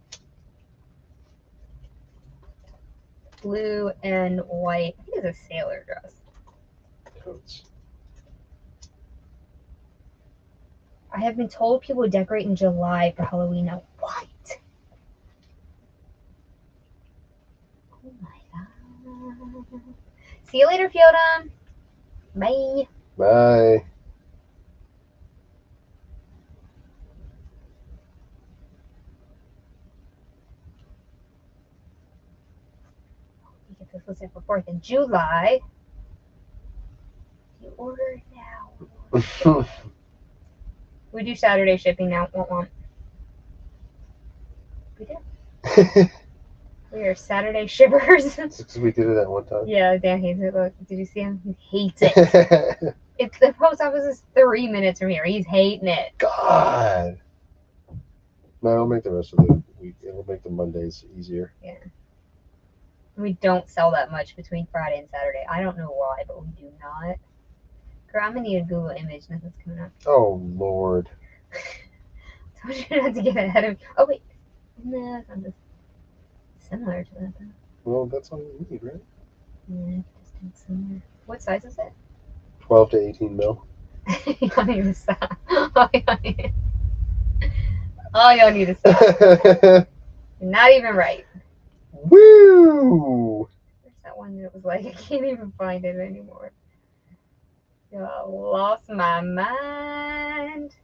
Blue and white. I think it's a sailor dress. Coats. I have been told people decorate in July for Halloween. Now, what? Oh my god. See you later, Fiona. Bye. Bye. You get this listed for 4th of July. You order now. We do Saturday shipping now. Won't. We do. We are Saturday shippers. Because we did it at one time. Yeah, Dan hates it. Look, did you see him? He hates it. It's the post office is 3 minutes from here. He's hating it. God. No, I'll make the rest of the week. It'll make the Mondays easier. Yeah. We don't sell that much between Friday and Saturday. I don't know why, but we do not. Girl, I'm gonna need a Google image. Nothing's coming up. Oh, Lord. Told you not to get ahead of. Oh wait, no, it's not just similar to that though. Well, that's all you need, right? Yeah, just do similar. What size is it? 12 to 18 mil. You don't need to stop. Oh, y'all need to stop. You're not even right. Woo! There's that one that was like, I can't even find it anymore. I lost my mind.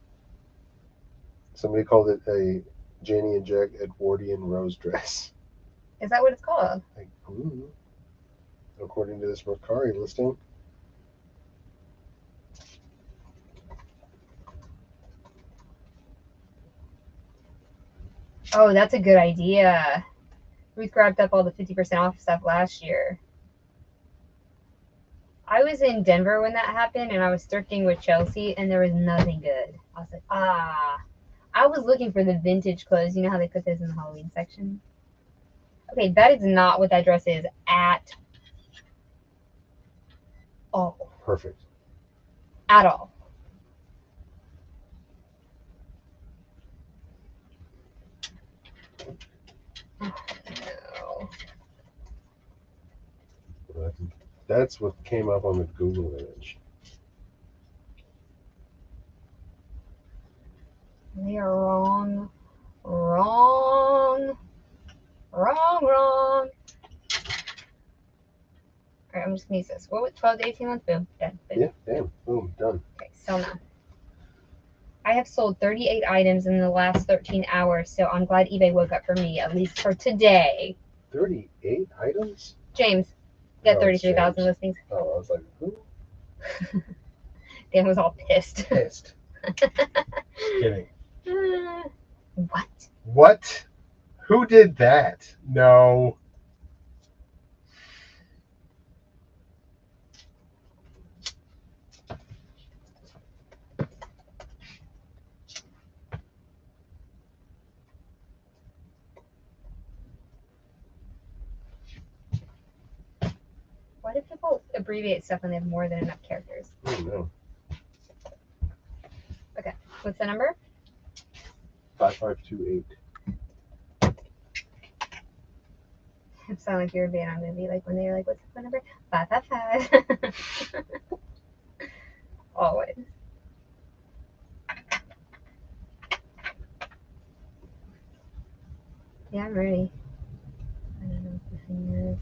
Somebody called it a Janie and Jack Edwardian rose dress. Is that what it's called? Like, according to this Mercari listing. Oh, that's a good idea. Ruth grabbed up all the 50% off stuff last year. I was in Denver when that happened, and I was thrifting with Chelsea, and there was nothing good. I was like, I was looking for the vintage clothes. You know how they put those in the Halloween section? Okay, that is not what that dress is at all. Perfect. At all. Oh, no. That's what came up on the Google image. They are wrong. Wrong. All right, I'm just gonna use this. What was 12 to 18 months? Boom. Done. Boom. Yeah, damn. Boom, done. Okay, sell now. I have sold 38 items in the last 13 hours, so I'm glad eBay woke up for me, at least for today. 38 items? James, you got Oh, it's 33,000 James. listings. Oh, I was like, who? Dan was all pissed. Pissed. Kidding. What? What? Who did that? No. Why do people abbreviate stuff when they have more than enough characters? I don't know. What's the number? 5528. It sounds like you're being on a movie, like when they're like, "What's the phone number?" 555. Always. Yeah, I'm ready. I don't know what the thing is.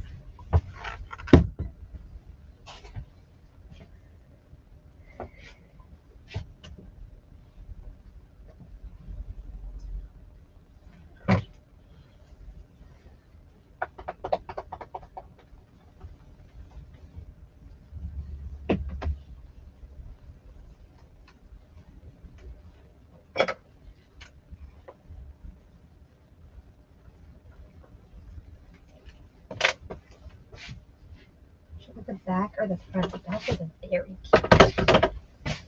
Should it be the back or the front? The back is very cute.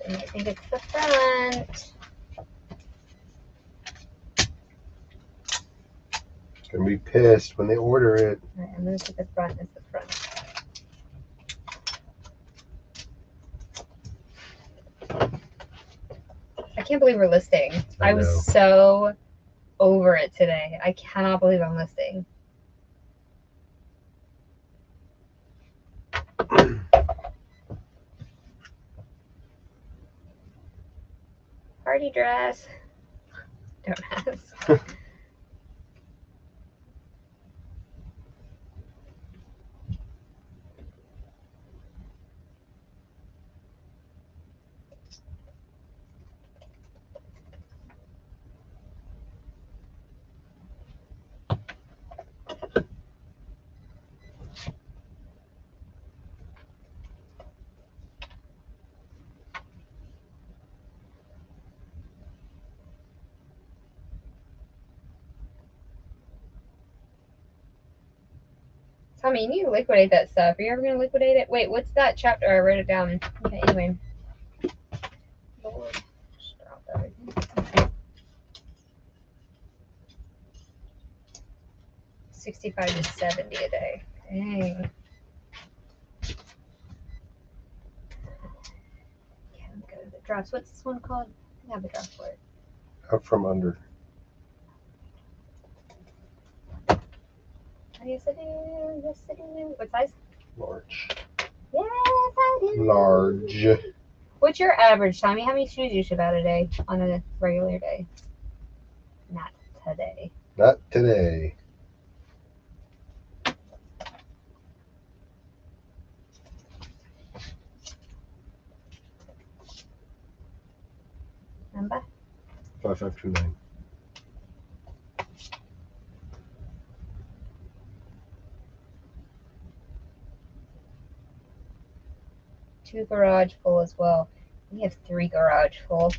And I think it's the front. Gonna be pissed when they order it. All right, I'm gonna put the front as the front. I can't believe we're listing. I was know. so over it today. I cannot believe I'm listing. Party dress. Don't ask. Tommy, you need to liquidate that stuff. Are you ever going to liquidate it? Wait, what's that chapter? I wrote it down. Okay, anyway. Lord, stop everything. 65 to 70 a day. Dang. Yeah, I'm good at the drops. What's this one called? I have a drop for it. Out from under. Oh, yes, I do. Yes, I do. What size? Large. Yes, I do. Large. What's your average, Tommy? How many shoes do you ship out a day on a regular day? Not today. Not today. Remember? 5529. Two garage full as well. We have three garage full.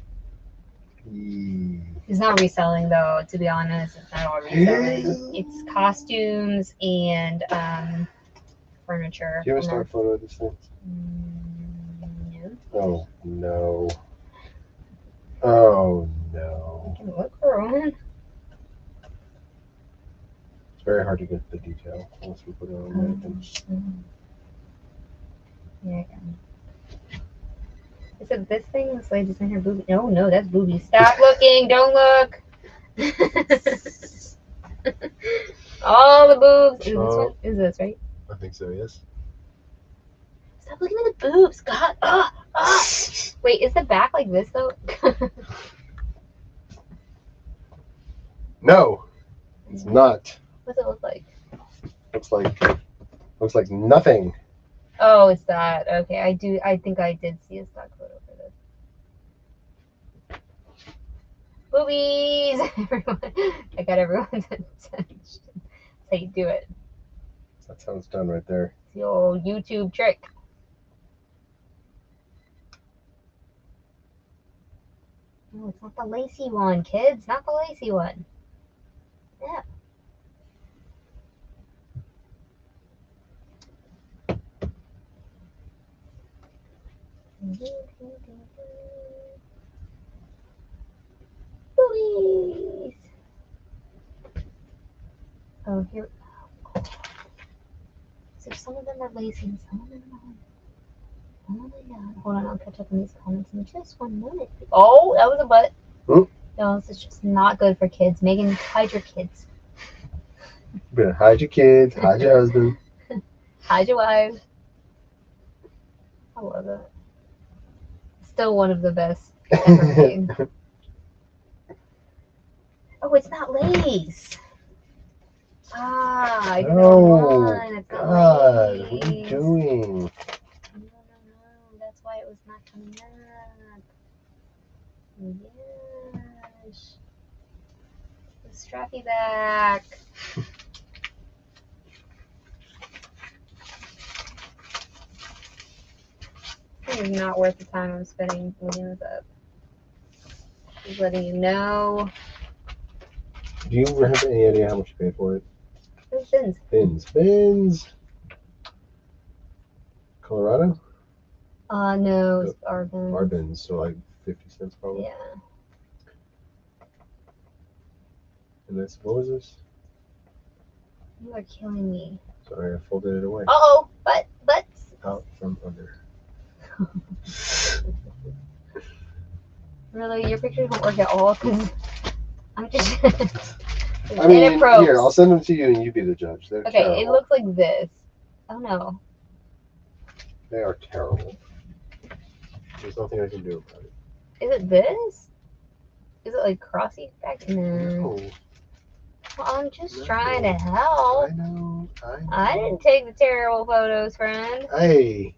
It's not reselling though, to be honest. It's not all reselling. It's costumes and furniture. Do you have a stock photo of this thing? No. Oh no. Oh no. You can look for one. It's very hard to get the detail unless we put it on American. Yeah, I can. Is it this thing? This lady's in her booby. No, that's booby. Stop looking. Don't look. All the boobs. Is this one? Is this right? I think so, yes. Stop looking at the boobs. God. Wait, is the back like this though? No, it's not. What's it look like? Looks like nothing. Oh, it's that. Okay, I think I did see a stock photo for this. Boobies! I got everyone's attention. That's how you do it. That's how it's done right there. It's the old YouTube trick. No, it's not the lacy one, kids. Not the lacy one. Yeah. Boobies! Oh, here. So some of them are lazy and some of them are. Oh my god. Hold on, I'll catch up on these comments in just 1 minute. Oh, that was a butt. Hmm? No, this is just not good for kids. Megan, hide your kids. You better hide your kids, hide your husband. Hide your wife. I love it. Still one of the best ever made. Oh, it's not lace. Ah, I did that one. It's not God, lace. what are you doing? No. That's why it was not coming up. Yes. The strappy back. This is not worth the time I'm spending looking this up. Just letting you know. Do you have any idea how much you paid for it? Those fins. Fins. Colorado? No, it's Arbin. Arbin, so like 50 cents probably. Yeah. And this, what was this? You are killing me. Sorry, I folded it away. Uh-oh, butts. Out from under. Really, your pictures don't work at all because I'm just. I mean, here, I'll send them to you and you be the judge. They're okay, terrible. it looks like this. Oh no. They are terrible. There's nothing I can do about it. Is it this? Is it like crossy back? No. No. Well, I'm just No. trying to help. I know. I didn't take the terrible photos, friend. Hey.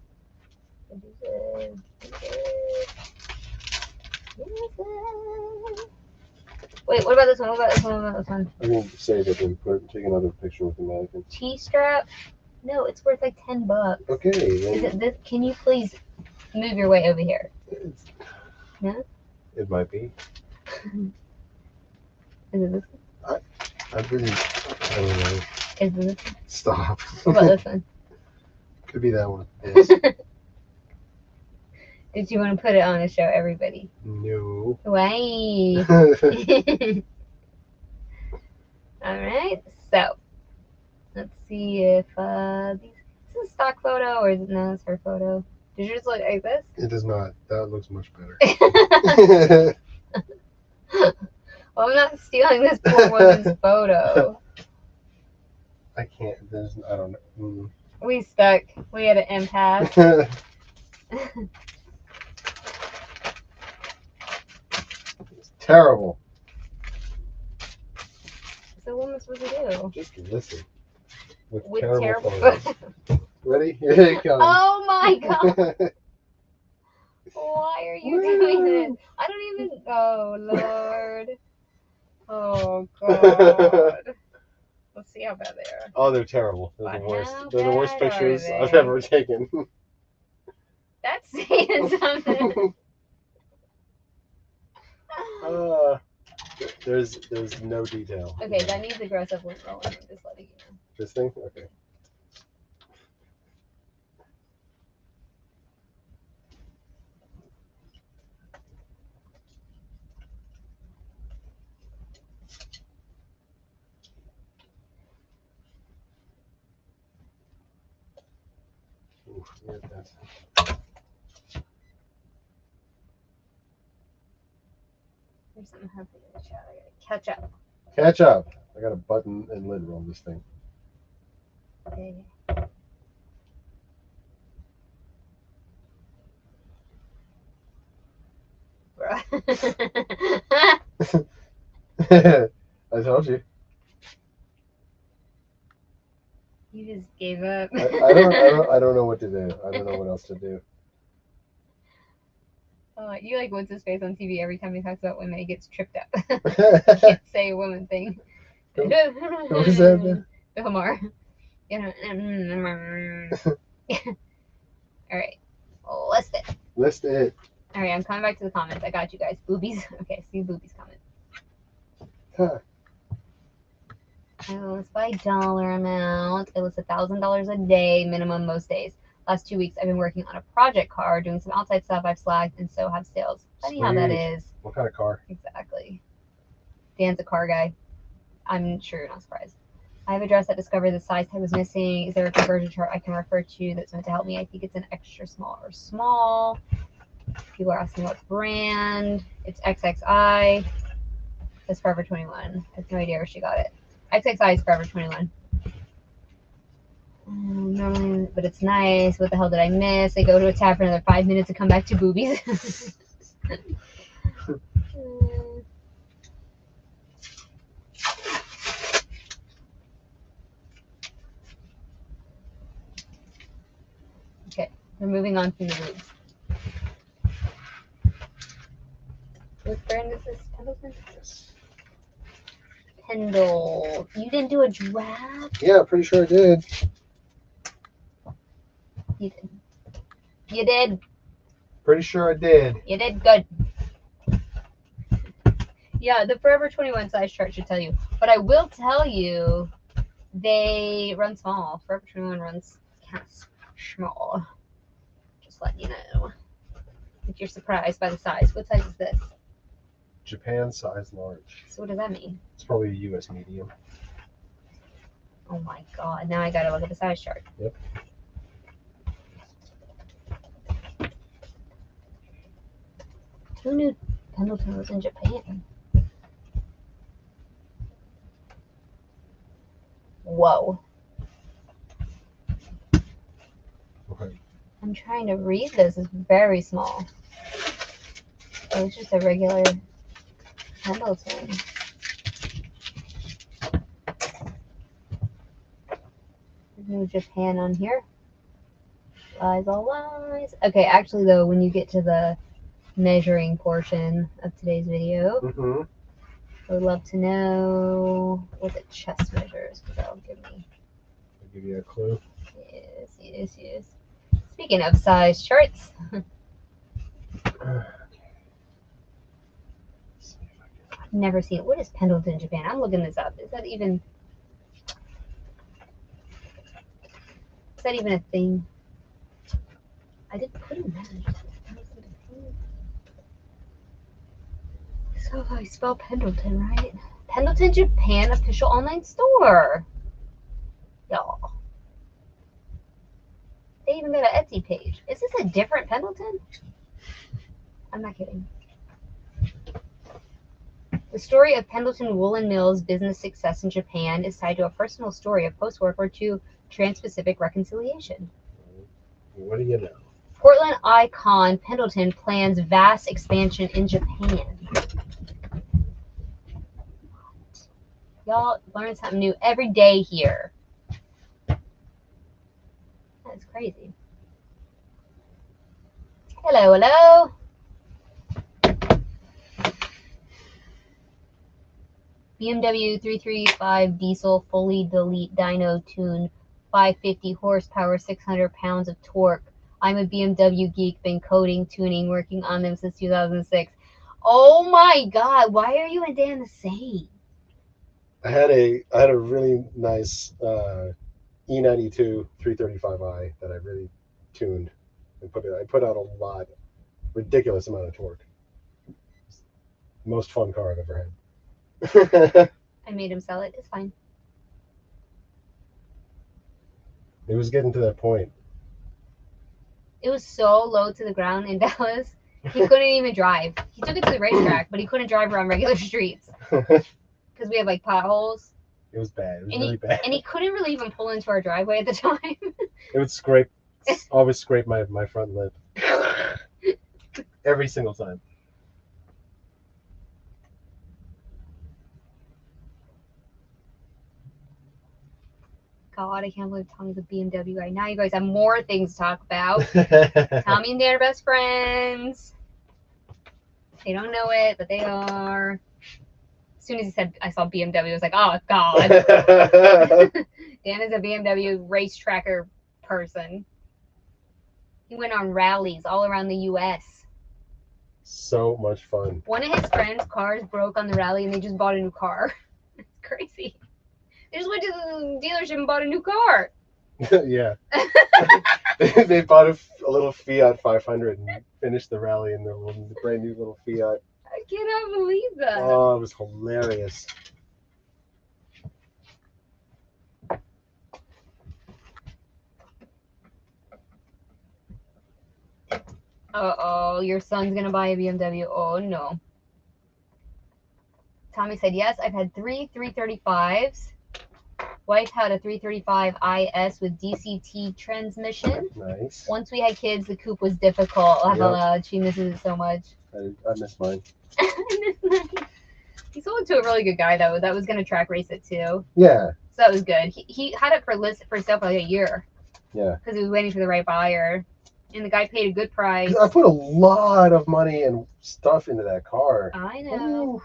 Wait, what about this one? What about this one? What about this one? I'm going to save it and take another picture with the mannequin. T-strap? No, it's worth like $10. Okay. Is it this? Can you please move your way over here? No? It might be. Is it this one? I don't know. Is it this one? Stop. What about this one? Could be that one. Yes. Did you want to put it on to show everybody? No. Why? Alright, so let's see if this is a stock photo or is it no, it's her photo. Does yours look like this? It does not. That looks much better. Well, I'm not stealing this poor woman's photo. I can't. I don't know. We stuck. We had an impasse. It's terrible. So what am I supposed to do? Just listen. With terrible terrible photos. photos. Ready? Here you go. Oh my god! Why are you doing this? I don't even. Oh lord. Oh god. Let's see how bad they are. Oh, they're terrible. They're But the worst. how They're the worst bad are pictures they? I've ever taken. That's saying something. There's no detail. Okay, that needs aggressive lint rolling. I'm just letting you know. This thing? Okay. Oof, yeah, that's... There's something happening in the chat. I gotta catch up. Catch up. I got a button and lid roll this thing. Okay. I told you. You just gave up. I don't know what to do. I don't know what else to do. You like what's his face on TV every time he talks about women, he gets tripped up. He can't say a woman thing. Who was that then? Bill Maher. All right, list it. List it. All right, I'm coming back to the comments. I got you guys. Boobies. Okay, see boobies comment. Huh. I list by dollar amount. I list $1,000 a day minimum most days. Last 2 weeks, I've been working on a project car, doing some outside stuff. I've slacked and so have sales. Funny how that is. What kind of car? Exactly. Dan's a car guy. I'm sure you're not surprised. I have a dress that discovered the size tag was missing. Is there a conversion chart I can refer to that's meant to help me? I think it's an extra small or small. People are asking what brand. It's XXI. It's Forever 21. I have no idea where she got it. XXI is Forever 21. But it's nice. What the hell did I miss? I go to a tab for another 5 minutes and come back to boobies. Okay, we're moving on from the boobs. What brand is this? Pendleton? Yes. Pendle. You didn't do a draft? Yeah, pretty sure I did. You did. You did. Pretty sure I did. You did good. Yeah, the Forever 21 size chart should tell you. But I will tell you, they run small. Forever 21 runs kind of small. Just letting you know. If you're surprised by the size. What size is this? Japan size large. So what does that mean? It's probably a US medium. Oh my god. Now I gotta look at the size chart. Yep. Who knew Pendleton was in Japan? Whoa. Okay. I'm trying to read this. It's very small. Oh, it's just a regular Pendleton. There's no Japan on here. Lies, all lies. Okay, actually though, when you get to the measuring portion of today's video, Mm-hmm. I would love to know what the chest measures, because that'll give me. I'll give you a clue. Yes. Speaking of size charts, I've never seen it. What is Pendleton, Japan? I'm looking this up. Is that even a thing? I did put in that. So I spell Pendleton, right? Pendleton, Japan official online store. Y'all. They even got an Etsy page. Is this a different Pendleton? I'm not kidding. The story of Pendleton Woolen Mill's business success in Japan is tied to a personal story of post-World War II trans-Pacific reconciliation. What do you know? Portland icon Pendleton plans vast expansion in Japan. Y'all learn something new every day here. That's crazy. Hello. BMW 335 diesel fully delete dyno tune, 550 horsepower, 600 pounds of torque. I'm a BMW geek, been coding, tuning, working on them since 2006. Oh my god, why are you and Dan the same? I had a really nice E92 335i that I really tuned and I put out a ridiculous amount of torque. Most fun car I've ever had. I made him sell it. It's fine. It was getting to that point. It was so low to the ground in Dallas. He couldn't even drive. He took it to the racetrack, but he couldn't drive around regular streets because we have like potholes. It was bad. It was really bad. And he couldn't really even pull into our driveway at the time. It would always scrape my front lip. Every single time. God, I can't believe Tommy's a BMW guy. Now you guys have more things to talk about. Tommy and Dan are best friends. They don't know it, but they are. As soon as he said I saw BMW, I was like, oh God. Dan is a BMW race tracker person. He went on rallies all around the US. So much fun. One of his friends' cars broke on the rally and they just bought a new car. It's crazy. They just went to the dealership and bought a new car. Yeah. They bought a little Fiat 500 and finished the rally in their brand new little Fiat. I cannot believe that. Oh, it was hilarious. Uh-oh, your son's gonna buy a BMW. Oh no. Tommy said, yes, I've had 335s. Wife had a 335 IS with DCT transmission. Nice. Once we had kids, the coupe was difficult. Laugh out Yep. loud. She misses it so much. I miss mine. I miss mine. He sold it to a really good guy though. That was gonna track race it too. Yeah. So that was good. He had it for sale for like a year. Yeah. Because he was waiting for the right buyer, and the guy paid a good price. I put a lot of money and stuff into that car. I know. Ooh.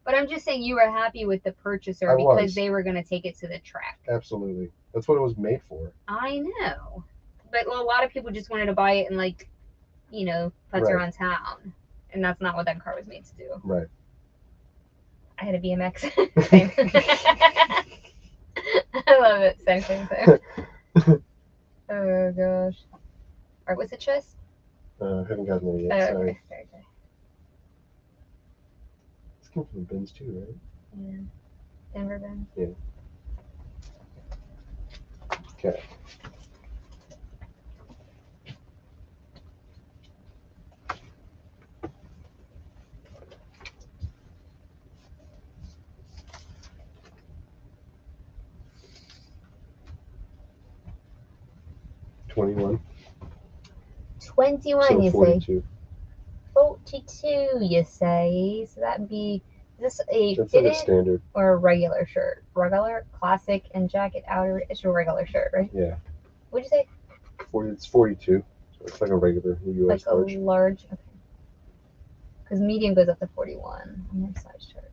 But I'm just saying you were happy with the purchaser I because was. they were going to take it to the track. Absolutely. That's what it was made for. I know. But a lot of people just wanted to buy it and, like, you know, putz around town. And that's not what that car was made to do. Right. I had a BMX. Same. I love it. Same. Oh, gosh. All right, what's the chest? Haven't gotten there yet. Sorry. Okay. It's coming from the bins too, right? Yeah. Denver bin. Yeah. Okay. $21. 21, So you 42. say? 42, you say? So that'd be, is this a That's like a fitted standard. or a regular shirt? Regular, classic, and jacket outer. It's a regular shirt, right? Yeah. What'd you say? 40. It's 42. So it's like a regular US Like large. a large. Okay. Because medium goes up to 41 on this size shirt.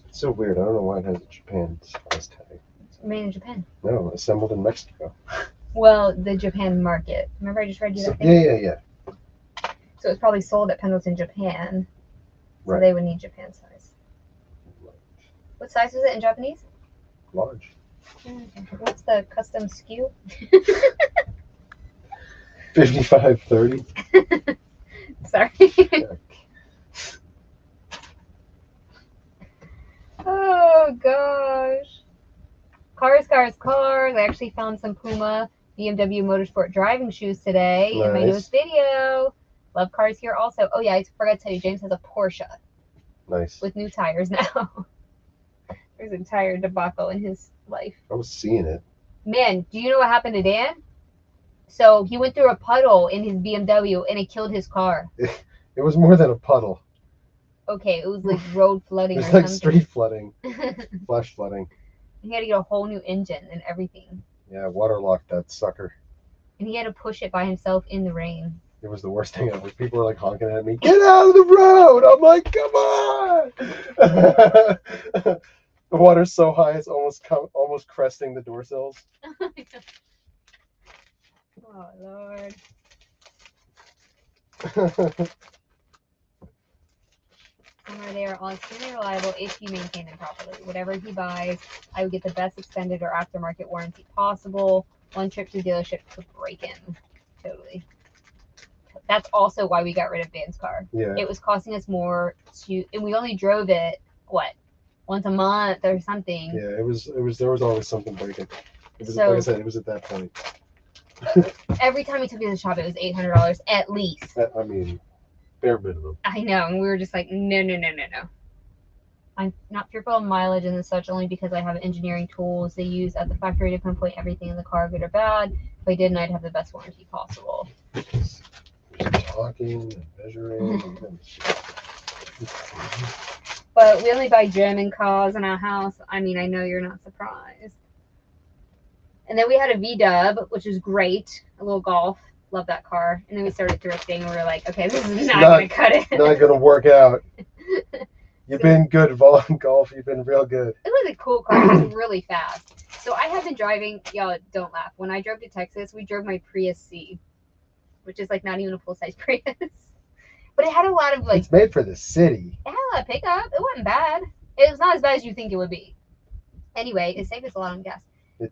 It's so weird. I don't know why it has a Japan price tag. It's made in Japan. No, assembled in Mexico. Well, the Japan market. Remember I just read you that thing? Yeah. So it's probably sold at Pendleton, Japan. So Right. they would need Japan size. What size was it in Japanese? Large. Okay. What's the custom SKU? 5530. Sorry. Oh gosh. Cars. I actually found some Puma BMW Motorsport driving shoes today in my newest video. Love cars here also. Oh yeah, I forgot to tell you, James has a Porsche. Nice. With new tires now. There's a tire debacle in his life. I was seeing it. Man, do you know what happened to Dan? So he went through a puddle in his BMW and it killed his car. It was more than a puddle. Okay, it was like road flooding It was or like something. street flooding. Flash flooding. He had to get a whole new engine and everything. Yeah, waterlocked that sucker. And he had to push it by himself in the rain. It was the worst thing ever. People were like honking at me, "Get out of the road!" I'm like, "Come on!" The water's so high, it's almost cresting the door sills. Oh Lord. They are all extremely reliable if you maintain them properly. Whatever he buys, I would get the best extended or aftermarket warranty possible. One trip to the dealership could break in. Totally. That's also why we got rid of Dan's car. Yeah. It was costing us more and we only drove it, once a month or something. Yeah, it was there was always something breaking. It was, So, like I said, it was at that point. Every time we took it to the shop, it was $800 at least. I mean, bare minimum. I know, and we were just like, no. I'm not fearful of mileage and such, only because I have engineering tools they use at the factory to pinpoint everything in the car, good or bad. If I didn't, I'd have the best warranty possible. Talking and measuring. But we only buy German cars in our house. I mean, I know you're not surprised. And then we had a V-Dub, which is great. A little Golf. Love that car. And then we started thrifting, and we were like, okay, this is not going to cut it. Not going to work out. You've been good, Golf. You've been real good. It was a cool car. It was really fast. So I have been driving, y'all don't laugh. When I drove to Texas, we drove my Prius C, which is like not even a full-size Prius. But it had a lot of like... It's made for the city. It had a lot of pickup. It wasn't bad. It was not as bad as you think it would be. Anyway, it saved us a lot on gas.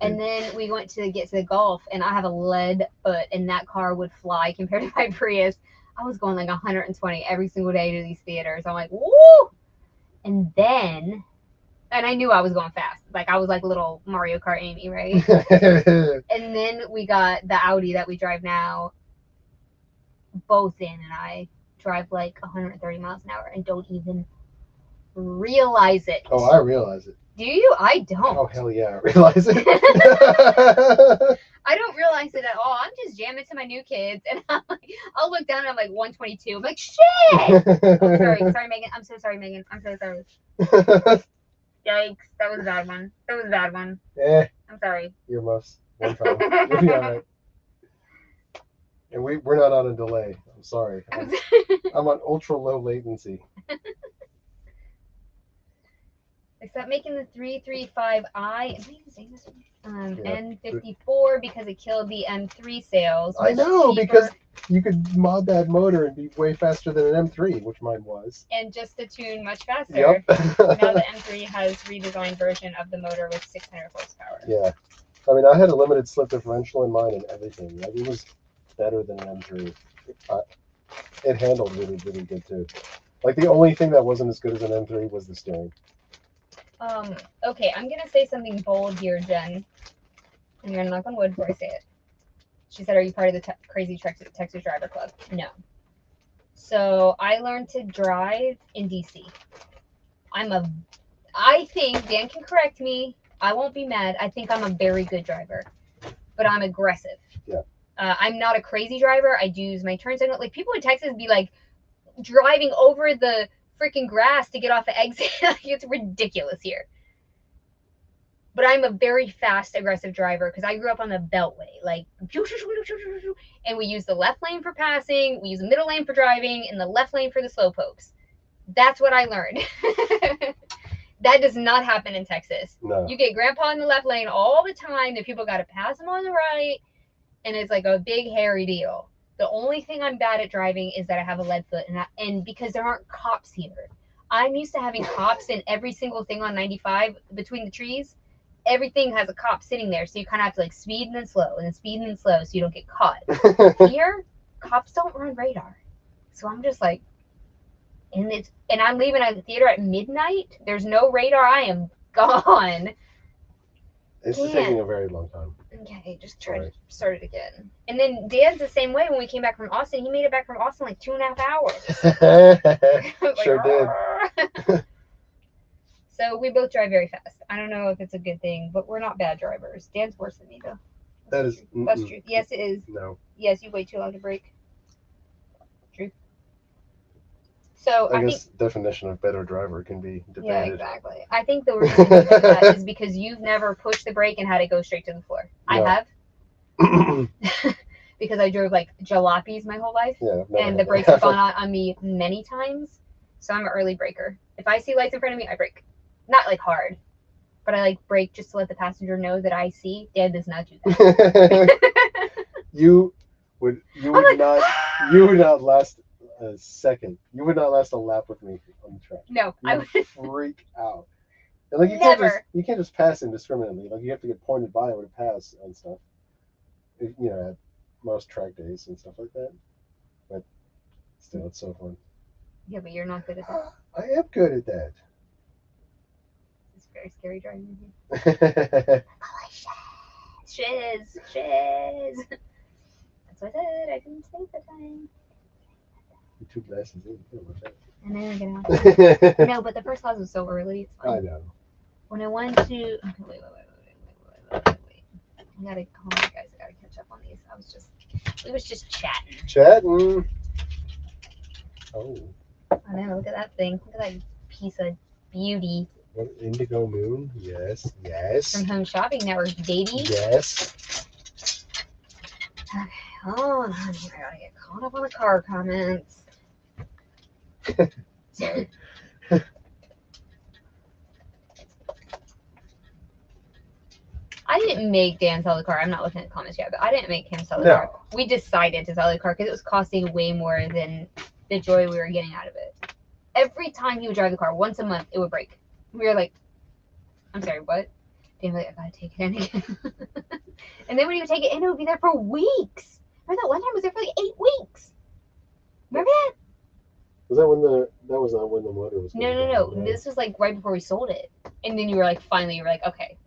And then we went to get to the Golf, and I have a lead foot, and that car would fly compared to my Prius. I was going like 120 every single day to these theaters. I'm like, woo! And then, and I knew I was going fast. Like I was like little Mario Kart Amy, right? And then we got the Audi that we drive now. Both in and I drive like 130 miles an hour and don't even realize it. Oh, I realize it. Do you? I don't. Oh, hell yeah, I realize it. I don't realize it at all. I'm just jamming to my new kids, and I'm like, I'll look down and I'm like 122. I'm like, shit! Oh, sorry, Megan. I'm so sorry, Megan. I'm so sorry. Yikes. That was a bad one. That was a bad one. Yeah. I'm sorry. Earmuffs. One time. You'll be all right. And we're not on a delay. I'm sorry. I'm on ultra low latency. I stopped making the 335i. Am I even saying this one? N54 because it killed the M3 sales. I know, because you could mod that motor and be way faster than an M3, which mine was. And just to tune much faster. Yep. Now the M3 has redesigned version of the motor with 600 horsepower. Yeah. I mean, I had a limited slip differential in mine and everything. Like, it was better than an M3. It handled really, really good too. Like, the only thing that wasn't as good as an M3 was the steering. Okay, I'm gonna say something bold here, Jen. And you're gonna knock on wood before I say it. She said, "Are you part of the crazy Texas Driver Club?" No. So I learned to drive in DC. I think Dan can correct me. I won't be mad. I think I'm a very good driver, but I'm aggressive. Yeah. I'm not a crazy driver. I do use my turn signal. Like people in Texas be like driving over the freaking grass to get off the exit. It's ridiculous here. But I'm a very fast, aggressive driver because I grew up on the Beltway. Like, and we use the left lane for passing, we use the middle lane for driving, and the left lane for the slow pokes. That's what I learned. That does not happen in Texas. No. You get grandpa in the left lane all the time, and people got to pass him on the right, and it's like a big, hairy deal. The only thing I'm bad at driving is that I have a lead foot, and because there aren't cops here. I'm used to having cops in every single thing on 95 between the trees. Everything has a cop sitting there, so you kind of have to like speed and then slow, and then speed and then slow, so you don't get caught. Here, cops don't run radar, so I'm just like, and I'm leaving at the theater at midnight. There's no radar. I am gone. This is taking a very long time. Okay, just try to start it again. And then Dan's the same way. When we came back from Austin, he made it back from Austin like 2.5 hours. Like, sure did. So we both drive very fast. I don't know if it's a good thing, but we're not bad drivers. Dan's worse than me, though. That's true. Yes, it is. No. Yes, you wait too long to brake. True. So I guess definition of better driver can be debated. Yeah, exactly. I think the reason you know that is because you've never pushed the brake and had it go straight to the floor. No. I have. Because I drove like jalopies my whole life. Yeah. And the brakes have gone on me many times. So I'm an early braker. If I see lights in front of me, I brake. Not like hard, but I like brake just to let the passenger know that I see. Dad does not do that. You would not last a second. You would not last a lap with me on the track. No, I would freak out. And like you can't just pass indiscriminately. Like you have to get pointed by to pass and stuff. You know, at most track days and stuff like that. But still, it's so fun. Yeah, but you're not good at that. I am good at that. It's very scary driving here. Shiz. That's what I said. I didn't say the time. You 2 glasses in. And then we're gonna. No, but the first class was so early. It's fine. I know. When I went to. Okay, wait. I gotta call you guys. I gotta catch up on these. We was just chatting. Chatting. Oh. I know. Look at that thing. Look at that piece of beauty. What, Indigo Moon? Yes. From Home Shopping Network, baby. Yes. Okay, hold on here. I gotta get caught up on the car comments. Sorry. I didn't make Dan sell the car. I'm not looking at the comments yet, but I didn't make him sell the car. We decided to sell the car because it was costing way more than the joy we were getting out of it. Every time he would drive the car, once a month, it would break. We were like, I'm sorry, what? Dan was like, I gotta take it in again. And then when he would take it in, it would be there for weeks. Remember that one time it was there for like 8 weeks. Was that when that was not when the motor was? No. This was like right before we sold it, and then you were like, finally, you were like, okay.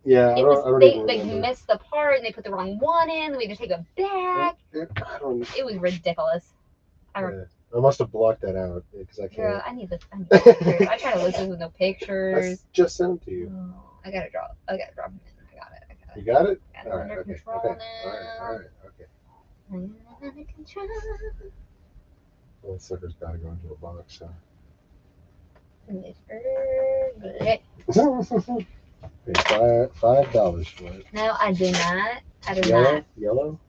Yeah, I don't They even like remember. missed the part, and they put the wrong one in. We had to take it back. I don't. It was ridiculous. I must have blocked that out because I Girl, can't. I need pictures. I try to list this with no pictures. Just sent them to you. Oh, I gotta drop them in. I got it. You got it? Got it All right. under Okay. control Okay. now. All right. Okay. Under control. Well, that sucker's got to go into a box. So. Okay. Pay $5 for it. No, I do not. I do Yellow? not. Yellow?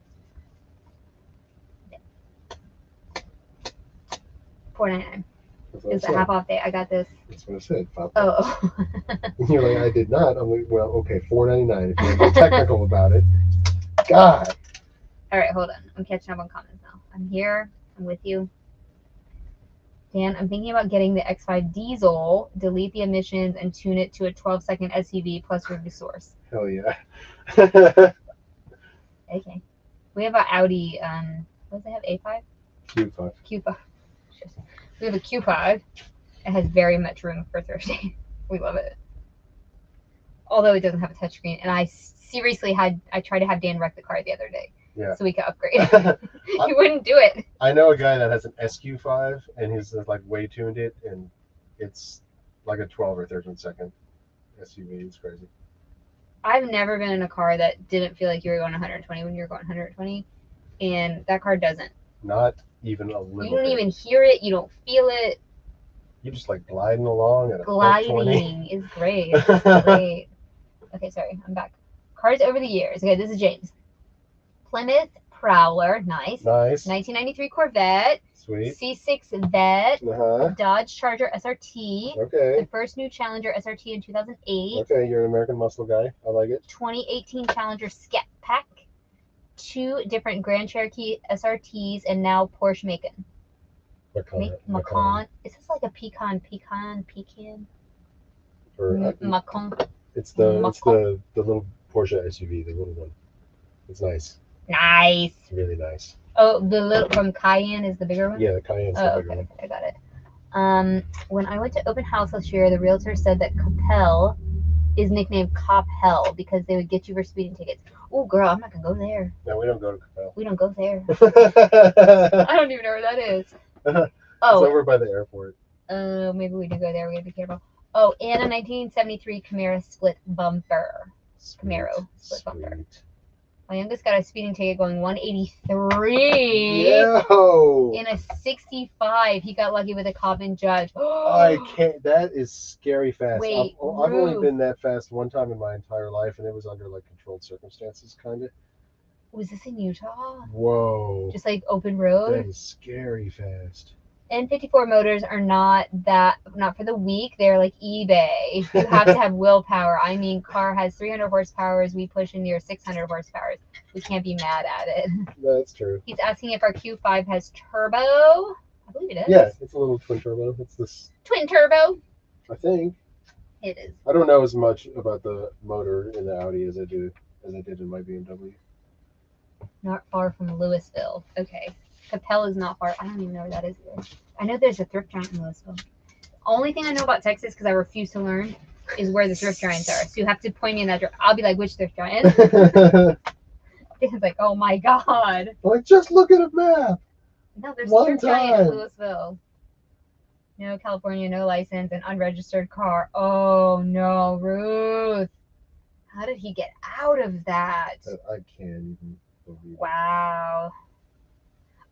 $4.99. That's what I It's a said. half off day. I got this. That's what I said. $5. Oh. You're like, I did not. I'm like, well, okay, $4.99 if you want to be technical about it. God. All right, hold on. I'm catching up on comments now. I'm here. I'm with you. Dan, I'm thinking about getting the X5 diesel, delete the emissions, and tune it to a 12-second SUV plus review source. Hell yeah. Okay. We have an Audi, what does it have, A5? Q5. Q5. We have a Q5. It has very much room for thrifting. We love it. Although it doesn't have a touchscreen. And I seriously I tried to have Dan wreck the car the other day. Yeah. So we could upgrade. He wouldn't do it. I know a guy that has an SQ5 and he's like way tuned it and it's like a 12 or 13 second SUV. It's crazy. I've never been in a car that didn't feel like you were going 120 when you're going 120, and that car doesn't. Not even a little. You don't even hear it. You don't feel it. You're just like gliding along at a gliding is great. Great. Okay, sorry, I'm back. Cars over the years. Okay, this is James. Plymouth Prowler, nice. 1993 Corvette. Sweet. C6 Vet. Uh-huh. Dodge Charger SRT. Okay. The first new Challenger SRT in 2008. Okay, you're an American muscle guy. I like it. 2018 Challenger Scat Pack. 2 different Grand Cherokee SRTs, and now Porsche Macan. Macan. Is this like a pecan? Macan. It's the little Porsche SUV, the little one. It's nice. Nice. It's really nice. Oh, the little from Cayenne is the bigger one? Yeah, the Cayenne's the bigger one. I got it. When I went to open house last year, the realtor said that Capel is nicknamed Cop Hell because they would get you for speeding tickets. Oh, girl, I'm not gonna go there. No, we don't go to Capel. We don't go there. I don't even know where that is. It's over by the airport. Maybe we do go there. We gotta be careful. Oh, and a 1973 Camaro split bumper. Camaro split bumper. My youngest got a speeding ticket going 183. Yo! In a 65. He got lucky with a cop and judge. I can't. That is scary fast. Wait, I've only been that fast one time in my entire life, and it was under like controlled circumstances, kind of. Was this in Utah? Whoa! Just like open road. That is scary fast. N54 motors are not for the weak. They're like eBay. You have to have willpower. I mean, car has 300 horsepower. We push in near 600 horsepower. We can't be mad at it. That's true. He's asking if our Q5 has turbo. I believe it is. Yeah, it's a little twin turbo. It's this twin turbo. I think it is. I don't know as much about the motor in the Audi as I did in my BMW. Not far from Louisville. Okay. Capel is not far. I don't even know where that is either. I know there's a thrift giant in Louisville. Only thing I know about Texas, because I refuse to learn, is where the thrift giants are. So you have to point me in that direction. I'll be like, which thrift giant? It's like, oh my God. Like, just look at a map. No, there's a thrift giant in Louisville. No California, no license, an unregistered car. Oh no, Ruth. How did he get out of that? I can't even believe it. Wow.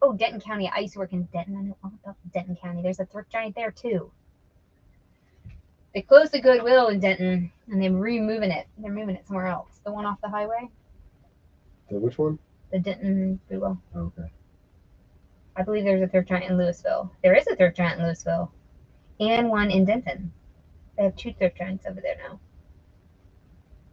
Oh, Denton County. I used to work in Denton. I know all about Denton County. There's a thrift giant there too. They closed the Goodwill in Denton and they're removing it. They're moving it somewhere else. The one off the highway. Which one? The Denton Goodwill. Okay. I believe there's a thrift giant in Louisville. There is a thrift giant in Louisville. And one in Denton. They have 2 thrift giants over there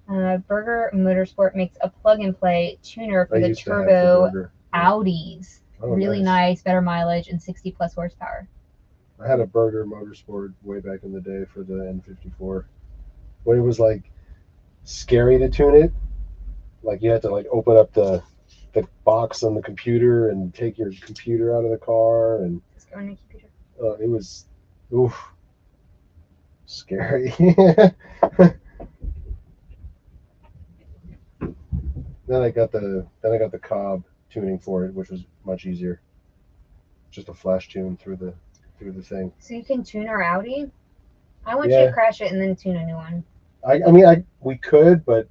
now. Burger Motorsport makes a plug-and-play tuner for the turbo Audis. Oh, really nice, better mileage, and 60+ horsepower. I had a Burger Motorsport way back in the day for the N54. When it was like scary to tune it, like you had to like open up the box on the computer and take your computer out of the car, and That's on your computer. It was, oof, scary. Then I got the Cobb tuning for it, which was much easier. Just a flash tune through the thing. So you can tune our Audi? I want you to crash it and then tune a new one. We could, but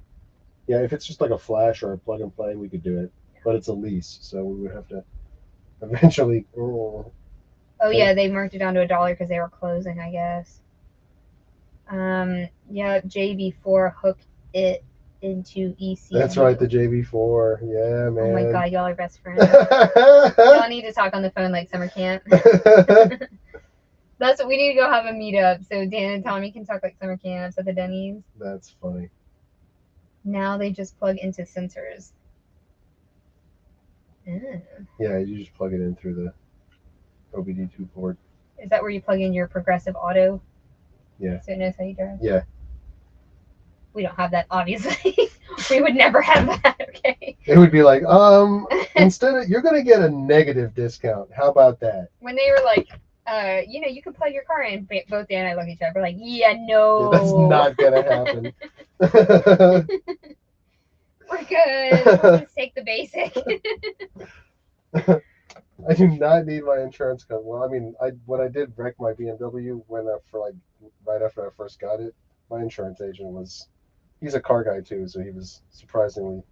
yeah, if it's just like a flash or a plug and play, we could do it. But it's a lease, so we would have to eventually. Oh yeah, they marked it down to $1 because they were closing, I guess. Yeah, JB4 hooked it into ECU. That's right, the JB4. Yeah, man. Oh my god, y'all are best friends. Y'all need to talk on the phone like summer camp. That's what we need to go have a meetup so Dan and Tommy can talk like summer camps at the Denny's. That's funny. Now they just plug into sensors. Yeah, you just plug it in through the OBD2 port. Is that where you plug in your progressive auto? Yeah. So it knows how you drive? Yeah. We don't have that, obviously. We would never have that, okay? It would be like, instead of, you're going to get a negative discount. How about that? When they were like, you can plug your car in, both Dan and I look at each other. We're like, yeah, no. Yeah, that's not going to happen. We're good. We'll just take the basic. I do not need my insurance cover. Well, I mean, when I did wreck my BMW right after I first got it, my insurance agent he's a car guy too, so he was surprisingly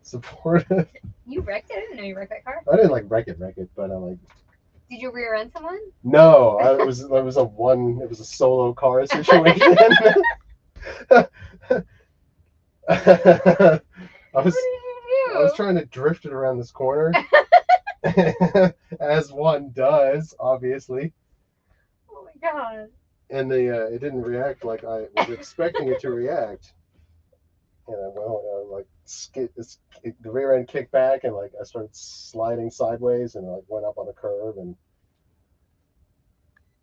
supportive. You wrecked it? I didn't know you wrecked that car. I didn't wreck it, but Did you rear end someone? No, it was a solo car situation. I was trying to drift it around this corner. As one does, obviously. Oh my god. And it didn't react like I was expecting it to react. And I went the rear end kicked back, and I started sliding sideways, and went up on a curve and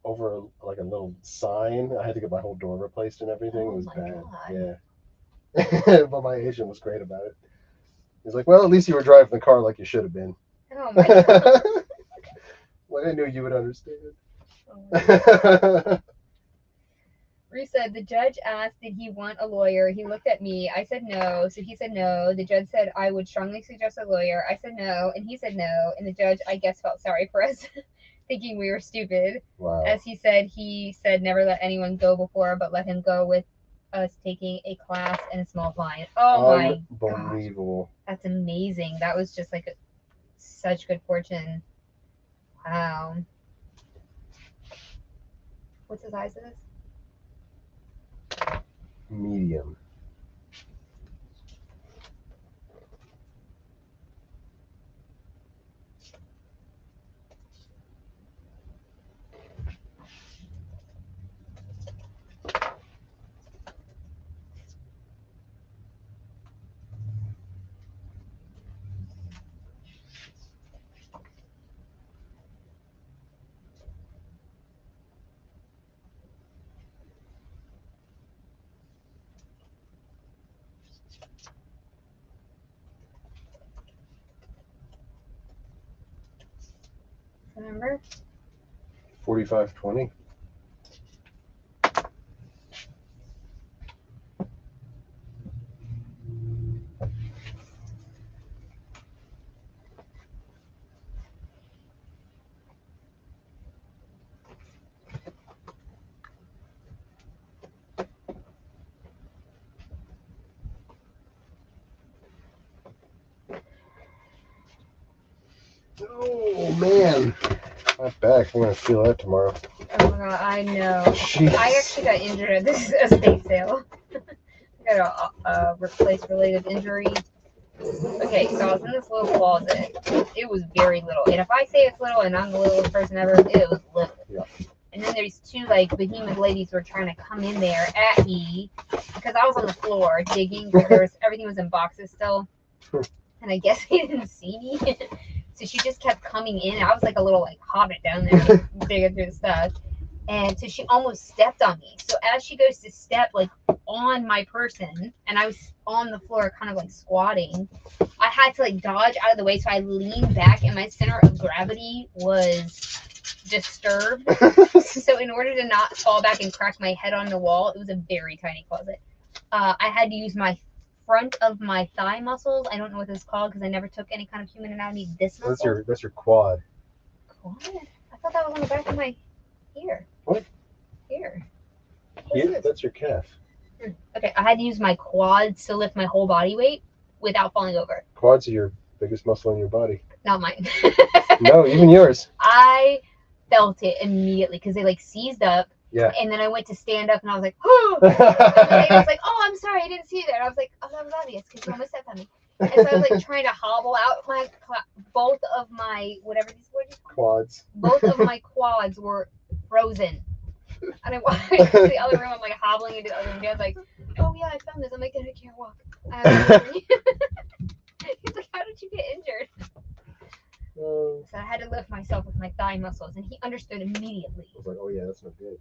over a little sign. I had to get my whole door replaced and everything. It was bad. God. Yeah. But my agent was great about it. He's like, well, at least you were driving the car like you should have been. Oh my god. I knew you would understand. Oh Reese said, the judge asked, did he want a lawyer? He looked at me. I said no. So he said no. The judge said, I would strongly suggest a lawyer. I said no. And he said no. And the judge, I guess, felt sorry for us, thinking we were stupid. Wow. As he said, never let anyone go before, but let him go with us taking a class and a small fine. Oh my god. Unbelievable. That's amazing. That was just such good fortune. Wow. What's the size of this? Medium. Remember? 4520. Oh man, my back. I'm gonna feel that tomorrow. Oh my god, I know. Jeez. I actually got injured at this estate sale. I got a workplace-related injury. Okay, so I was in this little closet. It was very little, and if I say it's little and I'm the littlest person ever, it was little. Yeah. And then there's two behemoth ladies who were trying to come in there at me because I was on the floor digging because everything was in boxes still, and I guess they didn't see me. So she just kept coming in. I was like a little hobbit down there digging through the stuff. And so she almost stepped on me. So as she goes to step on my person, and I was on the floor kind of squatting, I had to dodge out of the way. So I leaned back, and my center of gravity was disturbed. So in order to not fall back and crack my head on the wall, it was a very tiny closet. I had to use my front of my thigh muscles. I don't know what this is called because I never took any kind of human anatomy. This muscle. That's your quad. Quad? I thought that was on the back of my ear. What? Here. Here? That's your calf. Okay, I had to use my quads to lift my whole body weight without falling over. Quads are your biggest muscle in your body. Not mine. No, even yours. I felt it immediately because they like seized up. Yeah. And then I went to stand up and I was like, oh! And the lady was like, oh, I'm sorry, I didn't see you there. And I was like, oh, that was obvious because you almost stepped on me. And so I was like trying to hobble out my both of my whatever these words. Quads. Both of my quads were frozen. And I walked into the other room. I'm like hobbling into the other room. Dad's like, oh yeah, I found this. I'm like, I can't walk. He's like, how did you get injured? So I had to lift myself with my thigh muscles, and he understood immediately. I was like, oh yeah, that's not good.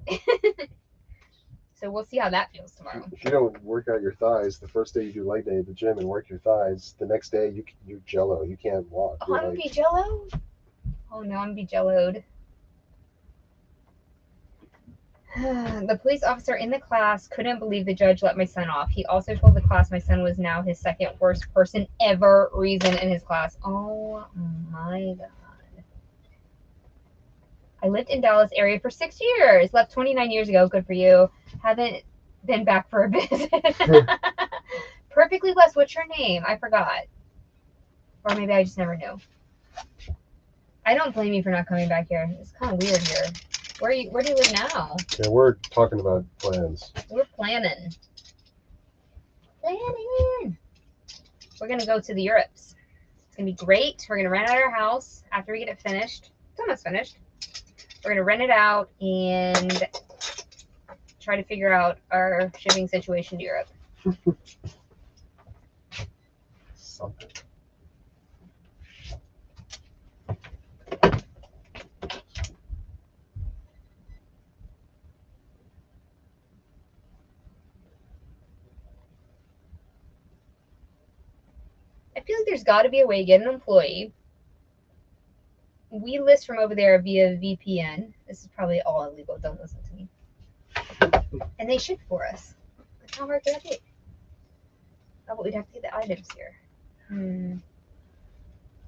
So we'll see how that feels tomorrow. If you don't work out your thighs, the first day you do leg day at the gym and work your thighs, the next day you're jello. You can't walk. Oh, I'm gonna be jello? Oh no, I'm gonna be jelloed. The police officer in the class couldn't believe the judge let my son off. He also told the class my son was now his second worst person ever reason in his class. Oh my god. I lived in Dallas area for 6 years. Left 29 years ago. Good for you. Haven't been back for a visit. Perfectly blessed. What's your name? I forgot. Or maybe I just never knew. I don't blame you for not coming back here. It's kind of weird here. Where do you live now? Yeah, we're talking about plans. We're planning. We're gonna go to the Europes. It's gonna be great. We're gonna rent out our house after we get it finished. It's almost finished. We're gonna rent it out and try to figure out our shipping situation to Europe. Something. I feel like there's got to be a way to get an employee. We list from over there via VPN. This is probably all illegal. Don't listen to me. And they ship for us. Like, how hard could that be? Oh, but we'd have to get the items here.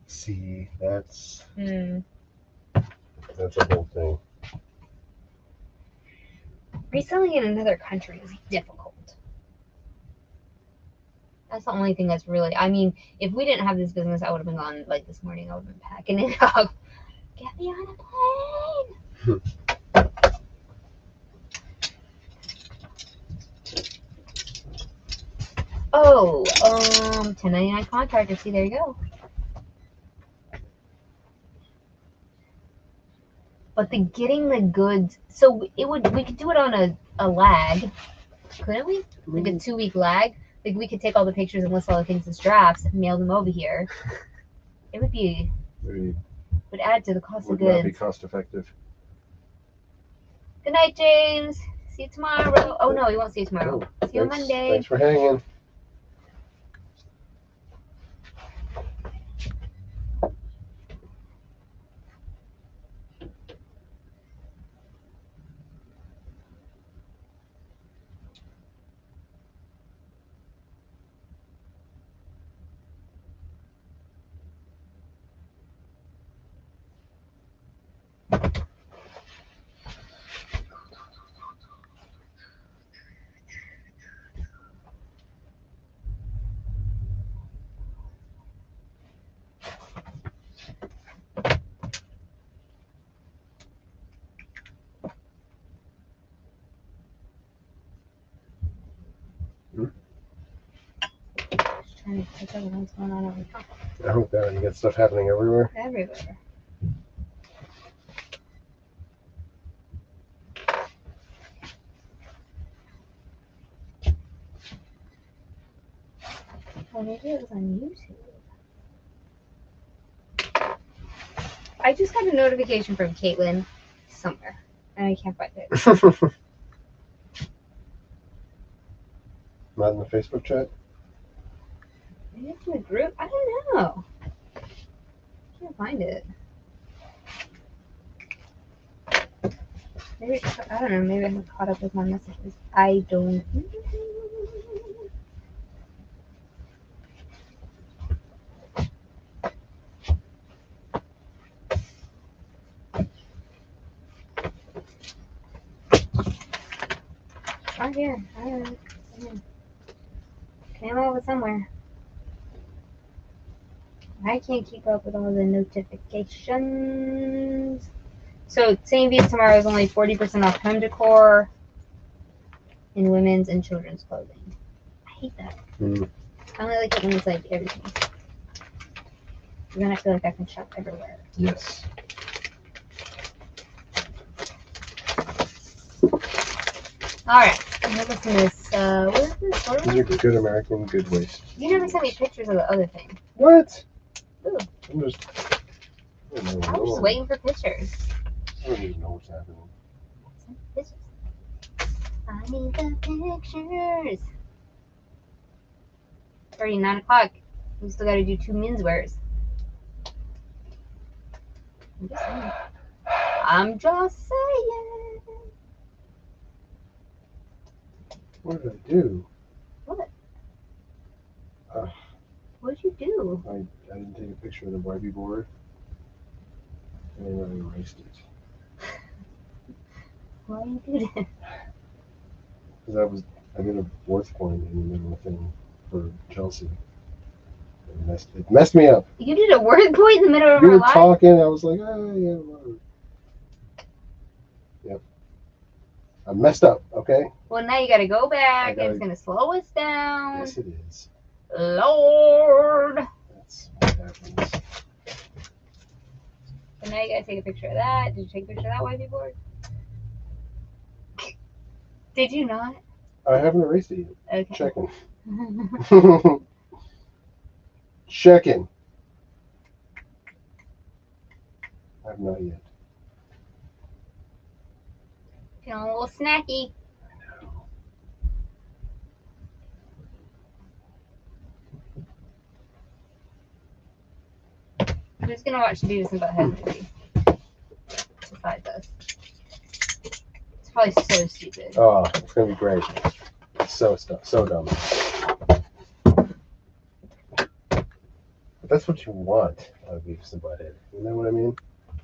See, that's Hmm. a whole thing. Reselling in another country is difficult. That's the only thing that's really, I mean, if we didn't have this business, I would have been gone like this morning. I would have been packing it up. Get me on a plane. Oh, 1099 contractor. See, there you go. But getting the goods, so we could do it on a lag, couldn't we? Like a 2-week lag. Like we could take all the pictures and list all the things as drafts and mail them over here. It would add to the cost of goods. Would not be cost effective. Good night, James. See you tomorrow. Oh no, we won't see you tomorrow. See you on Monday. Thanks for hanging. Trying to take over what's going on over here. I hope that you got stuff happening everywhere. Everywhere. Well, maybe it was on YouTube. I just got a notification from Caitlin somewhere, and I can't find it. Not in the Facebook chat? Maybe it's in the group? I don't know. Can't find it. Maybe, I don't know, maybe I haven't caught up with my messages. I don't know. Right here. Alright. Came over somewhere. I can't keep up with all the notifications. So same views tomorrow is only 40% off home decor in women's and children's clothing. I hate that. I only like it when it's like everything. Then I feel like I can shop everywhere. Yes. Alright. Listen to this. What is this? What is These are good American good waste. You never sent me pictures of the other thing. What? Ooh. I'm just. I don't know. I was just waiting for pictures. I don't even know what's happening. Pictures. I need the pictures. It's already 9 o'clock. We still gotta do 2 menswears. I'm just saying. What did I do? What? Uh, What did you do? I didn't take a picture of the wipey board. And then I erased it. Why do you do that? Because I did a worth point in the middle of the thing for Chelsea. It messed me up. You did a word point in the middle of You our were live? talking, I was like, oh, yeah, whatever. Yep. I messed up, okay? Well, now you gotta go back and it's gonna slow us down. Yes, it is. Lord. That's what happens. So now you gotta take a picture of that. Did you take a picture of that wipey board? Did you not? I haven't erased it yet. Okay. Checking. Checking. I have not yet. Feeling a little snacky. I know. I'm just gonna watch Beavis and Butthead movie. Besides us. It's probably so stupid. Oh, it's gonna be great. So dumb. But that's what you want out of Beavis and Butthead. You know what I mean?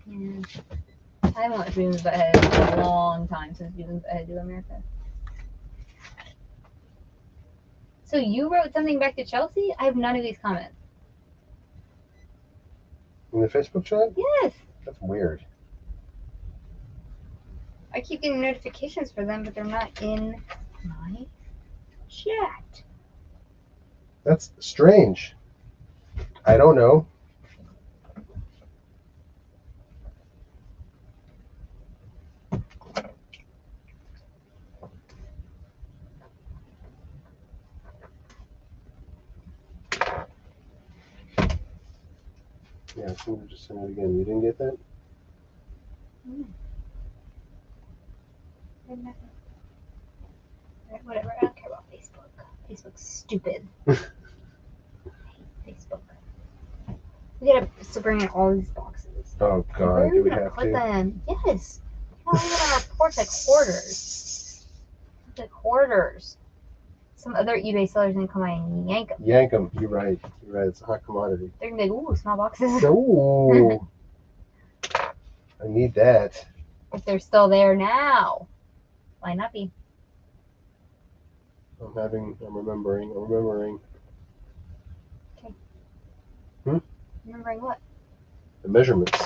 Yeah. I haven't watched Beavis and Butthead in a long time since Beavis and Butthead Do America. So you wrote something back to Chelsea? I have none of these comments. In the Facebook chat? Yes. That's weird. I keep getting notifications for them, but they're not in my chat. That's strange. I don't know. Yeah, someone just sent it again. You didn't get that? Whatever, I don't care about Facebook. Facebook's stupid. I hate Facebook. We gotta bring in all these boxes. Oh Where God, are do we we gonna have put to? them? Yes. We're gonna report like hoarders. Like hoarders. Some other eBay sellers gonna come by and yank them. Yank them. You're right. You're right. It's a hot commodity. They're gonna be like, ooh, small boxes. Ooh. I need that. If they're still there now. Why not be? I'm remembering. Okay. Hmm? Remembering what? The measurements.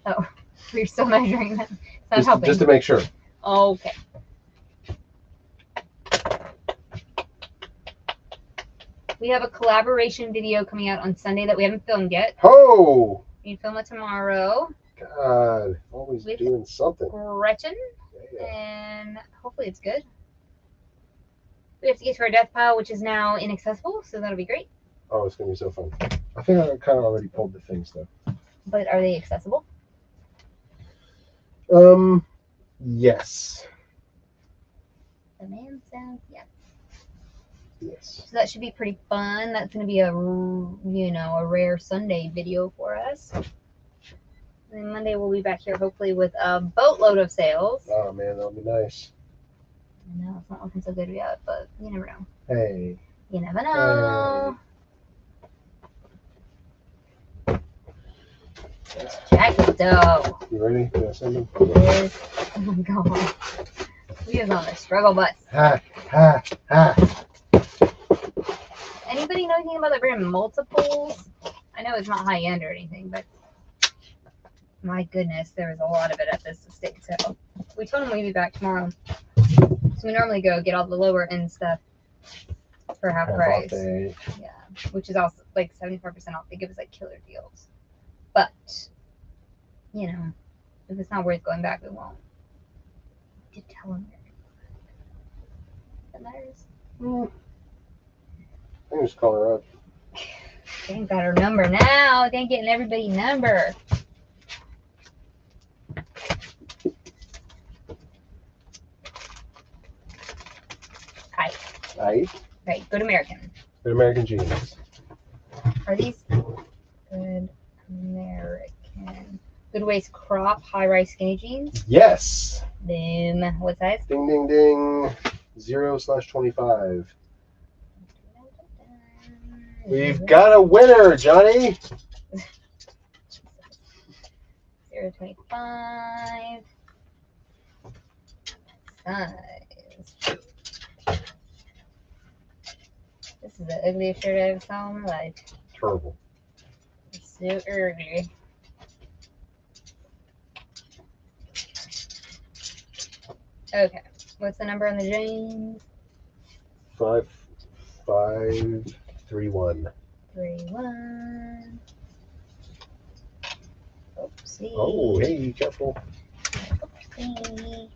Oh, we're still measuring them. It's not helping. Just to make sure. Okay. We have a collaboration video coming out on Sunday that we haven't filmed yet. Oh! We film it tomorrow. God, always With doing something. Gretchen. Yeah. And hopefully it's good. We have to get to our death pile, which is now inaccessible, so that'll be great. Oh, it's gonna be so fun. I think I kind of already pulled the things though. But are they accessible? Yes. The man sounds yes. Yes. So that should be pretty fun. That's going to be a rare Sunday video for us. And then Monday we'll be back here hopefully with a boatload of sales. Oh man, that'll be nice. I know it's not looking so good yet, but you never know. Hey. You never know. This jacket though. You ready? You send them? Yes. Oh my god. We is on the struggle bus. Ha ha ha. Anybody know anything about the brand Multiples? I know it's not high end or anything, but my goodness, there was a lot of it at this estate sale. We told them we'd be back tomorrow. So we normally go get all the lower end stuff for half price. Yeah, which is also like 74% off. They give us like killer deals. But, you know, if it's not worth going back, we won't. Did tell them that matters. I can just call her up. They ain't got her number now. They ain't getting everybody's number. Hi. Hi. Right, Good American. Good American jeans. Are these Good American? Good Waist crop high rise skinny jeans? Yes. Boom. What size? Ding ding ding. 0/25. We've got a winner, Johnny. 0.25 size. This is the ugliest shirt I've ever saw in my life. Terrible. It's so ugly. Okay, what's the number on the jeans? 5531. 31. Oopsie. Oh, hey, careful. Oopsie.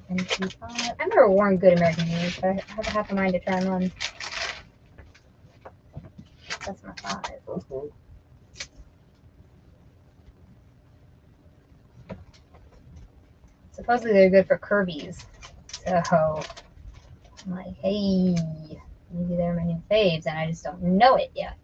25. I've never worn Good American jeans, but I have half a mind to try them on. That's my 5. Okay. Supposedly they're good for curvies. So I'm like, hey, maybe they're my new faves and I just don't know it yet.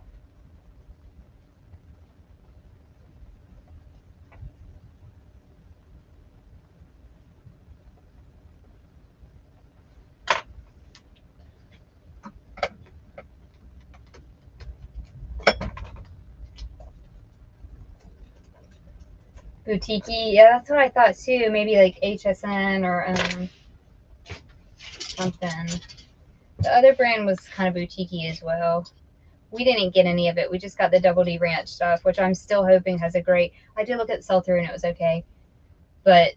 Boutique, yeah, that's what I thought too. Maybe like HSN or something. The other brand was kind of boutique as well. We didn't get any of it. We just got the Double D Ranch stuff, which I'm still hoping has a great. I did look at the sell-through and it was okay, but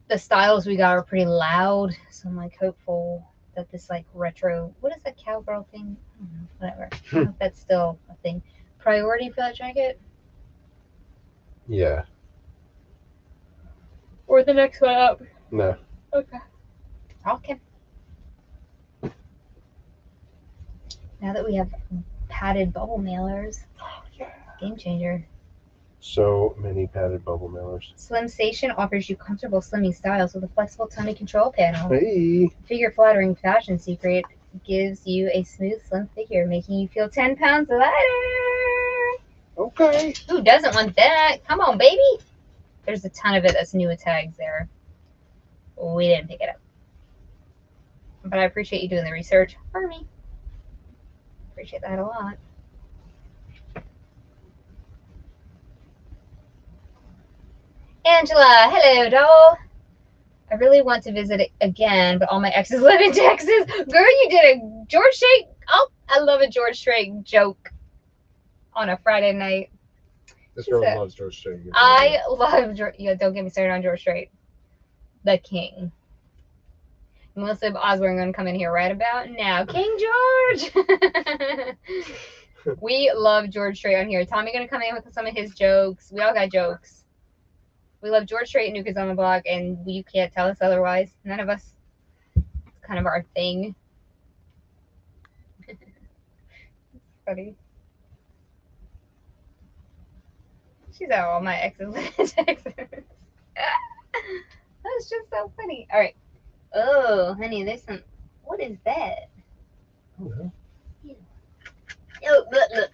the styles we got are pretty loud. So I'm like hopeful that this like retro. What is that cowgirl thing? I don't know, whatever. I don't know if that's still a thing. Priority for that jacket? Yeah. Or the next one up? No. Okay. Okay. Now that we have padded bubble mailers, game changer. So many padded bubble mailers. Slim Station offers you comfortable slimming styles with a flexible tummy control panel. Hey. Figure flattering fashion secret gives you a smooth, slim figure, making you feel 10 pounds lighter. Okay. Who doesn't want that? Come on, baby. There's a ton of it that's new with tags there. We didn't pick it up. But I appreciate you doing the research for me. Appreciate that a lot. Angela, hello, doll. I really want to visit it again, but all my exes live in Texas. Girl, you did a George Strait. Oh, I love a George Strait joke on a Friday night. This girl loves George Strait. I love George. Yeah, don't get me started on George Strait. The king. Melissa Osborne going to come in here right about now. King George. We love George Strait on here. Tommy going to come in with some of his jokes. We all got jokes. We love George Strait and New Kids on the Block, and you can't tell us otherwise. None of us. It's kind of our thing. Funny. She's at all my exes live in Texas. That's just so funny. All right. Oh, honey, there's some. What is that? Oh, Oh, look.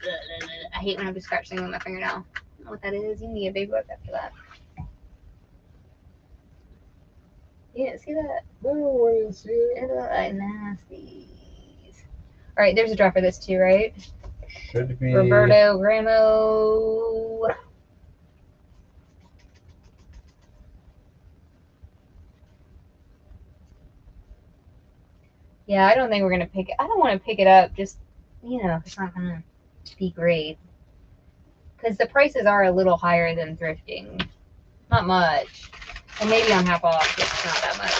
I hate when I have to scratch things with my fingernail. know what that is. You need a big book after that. You didn't see that? No, I didn't see it. It looked like nasties. All right, there's a draft for this too, right? Should be. Roberto Gramo. Yeah, I don't think we're gonna pick it. I don't want to pick it up. Just it's not gonna be great because the prices are a little higher than thrifting. Not much, and maybe on half off. It's not that much.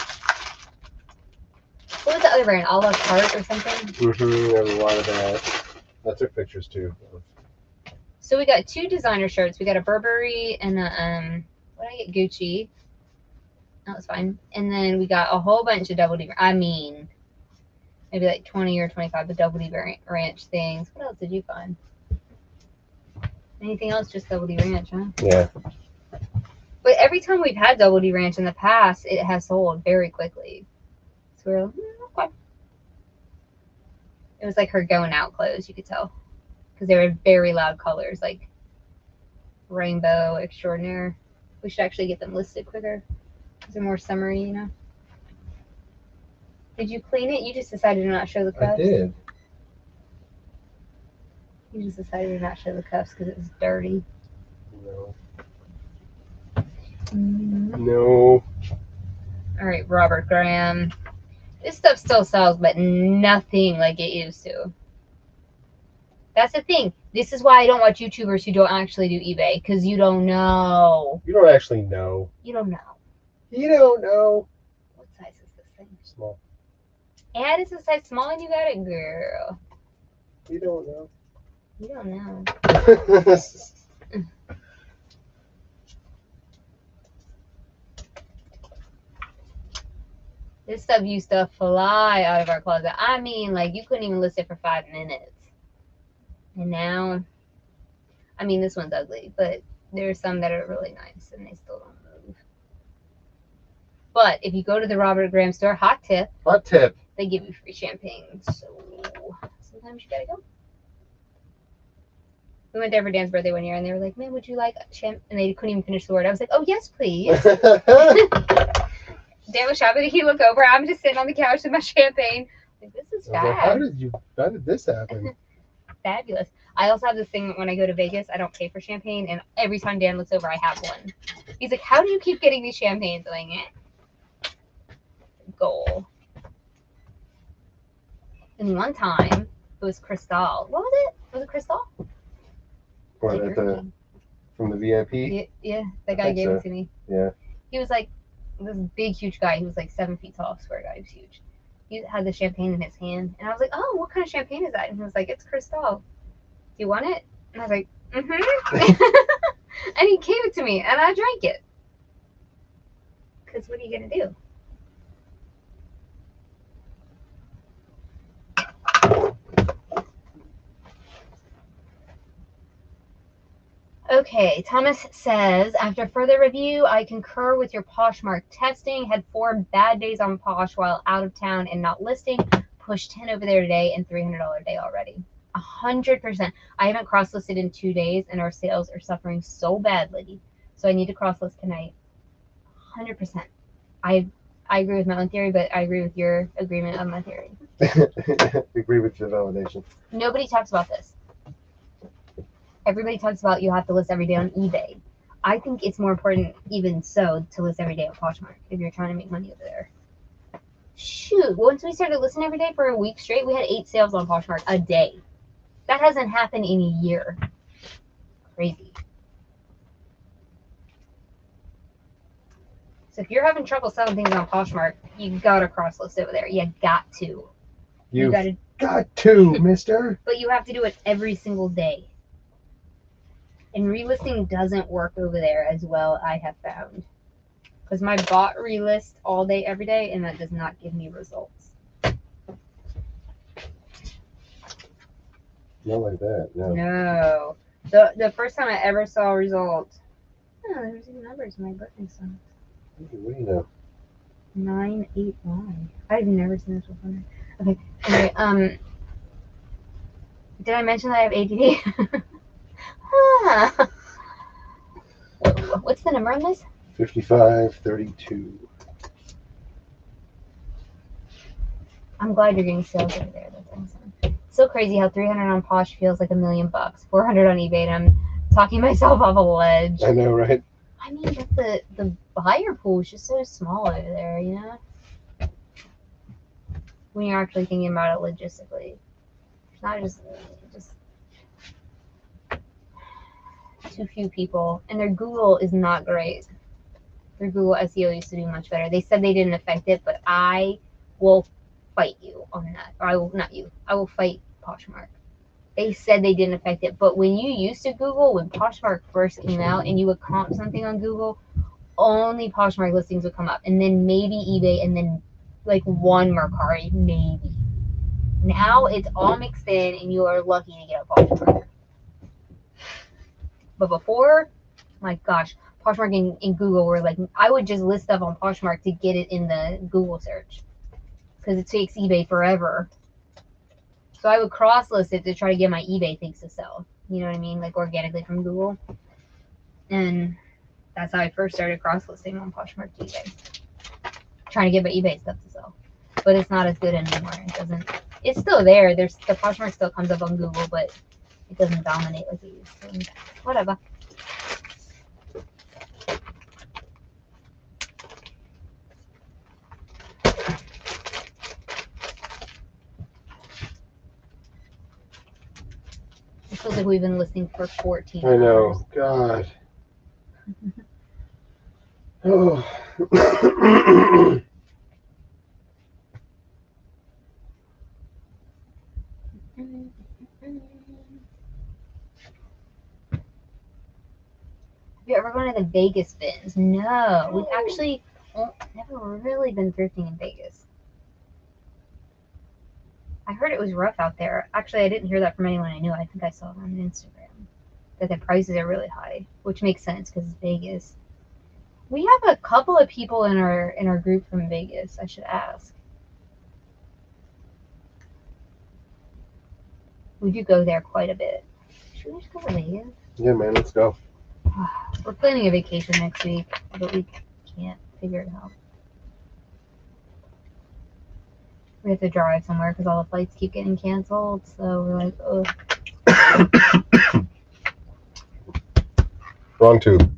What was the other brand? A la carte or something? There's a lot of that. I took pictures too. So we got 2 designer shirts. We got a Burberry and a what did I get? Gucci. That was fine. And then we got a whole bunch of Double D. I mean, maybe like 20 or 25 of Double D Ranch things. What else did you find? Anything else? Just Double D Ranch, huh? Yeah. But every time we've had Double D Ranch in the past, it has sold very quickly. So we're like, okay. It was like her going out clothes, you could tell. Because they were very loud colors, like rainbow extraordinaire. We should actually get them listed quicker. Because they're more summery, you know. Did you clean it? You just decided to not show the cuffs? I did. You just decided to not show the cuffs because it was dirty. No. Mm-hmm. No. All right, Robert Graham. This stuff still sells, but nothing like it used to. That's the thing. This is why I don't watch YouTubers who don't actually do eBay, because you don't know. You don't actually know. You don't know. You don't know. What size is this thing? Small. And it's a size small and you got it, girl. You don't know. You don't know. This stuff used to fly out of our closet. I mean, like, you couldn't even list it for 5 minutes. And now, I mean, this one's ugly, but there's some that are really nice and they still don't move. But if you go to the Robert Graham store, hot tip, they give you free champagne. So sometimes you gotta go. We went there for Dan's birthday one year and they were like, man, would you like champ? And they couldn't even finish the word. I was like, oh, yes, please. Dan was shopping. He looked over. I'm just sitting on the couch with my champagne. Like, this is fab. Like, how did this happen? Fabulous. I also have this thing when I go to Vegas. I don't pay for champagne, and every time Dan looks over, I have one. He's like, "How do you keep getting these champagnes?" I'm like, goal. And one time, it was Cristal. What was it? Was it Cristal? What, from the VIP? Yeah, that guy gave it to me. Yeah. He was like this big, huge guy. He was like 7 feet tall. I swear to God, he was huge. He had the champagne in his hand, and I was like, "Oh, what kind of champagne is that?" And he was like, "It's Cristal. Do you want it?" And I was like, And he gave it to me, and I drank it. Because what are you gonna do? Okay, Thomas says, after further review, I concur with your Poshmark testing. Had 4 bad days on Posh while out of town and not listing. Pushed 10 over there today and $300 a day already. 100%. I haven't cross-listed in 2 days, and our sales are suffering so badly. So I need to cross-list tonight. 100%. I agree with my own theory, but I agree with your agreement of my theory. Agree with your validation. Nobody talks about this. Everybody talks about you have to list every day on eBay. I think it's more important, even so, to list every day on Poshmark if you're trying to make money over there. Shoot, once we started listing every day for a week straight, we had 8 sales on Poshmark a day. That hasn't happened in a year. Crazy. So if you're having trouble selling things on Poshmark, you gotta cross list over there. You got to. You got to, mister. But you have to do it every single day. And relisting doesn't work over there as well, I have found. Because my bot relist all day, every day, and that does not give me results. Not like that, no. No. The first time I ever saw results. Oh, there's even numbers in my birthday song. What do you know? 981. I've never seen this before. Okay. Anyway, did I mention that I have ADD? go. What's the number on this? 5532. I'm glad you're getting sales over there. That's awesome. It's so crazy how 300 on Posh feels like $1 million, 400 on eBay, and I'm talking myself off a ledge. I know, right? I mean, but the buyer pool is just so small over there, you know? When you're actually thinking about it logistically. It's not just too few people. And their Google is not great. Their Google SEO used to do much better. They said they didn't affect it, but I will fight you on that. Or I will, not you. I will fight Poshmark. They said they didn't affect it, but when you used to Google, when Poshmark first came out and you would comp something on Google, only Poshmark listings would come up, and then maybe eBay, and then like one Mercari, maybe. Now it's all mixed in, and you are lucky to get a Poshmark. But before, my gosh, Poshmark and Google were like, I would just list stuff on Poshmark to get it in the Google search because it takes eBay forever. So I would cross list it to try to get my eBay things to sell. You know what I mean? Like organically from Google. And that's how I first started cross listing on Poshmark to eBay. Trying to get my eBay stuff to sell. But it's not as good anymore. It doesn't. It's still there. The Poshmark still comes up on Google, but it doesn't dominate like it used to. Whatever. It feels like we've been listening for 14 hours. I know. God. Oh. Have you ever gone to the Vegas bins? No. We've actually never really been thrifting in Vegas. I heard it was rough out there. Actually, I didn't hear that from anyone I knew. I think I saw it on Instagram. That the prices are really high, which makes sense because it's Vegas. We have a couple of people in our group from Vegas. I should ask. We do go there quite a bit. Should we just go to Vegas? Yeah, man, let's go. We're planning a vacation next week, but we can't figure it out. We have to drive somewhere because all the flights keep getting canceled. So we're like, oh. Wrong tube.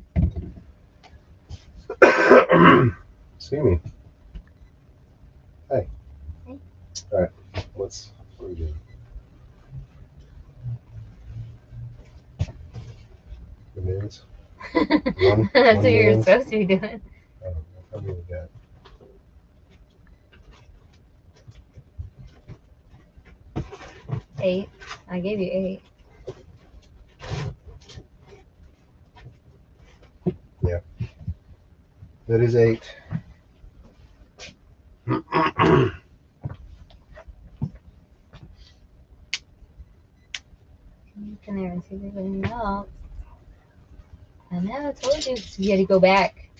See me. Hey. Hey. All right. What are we doing? The names? That's what you're names? supposed to be doing. How many we got? Eight. I gave you 8. Yeah. That is 8. Look in there and see if there's anything else. I know, I told you. You had to go back.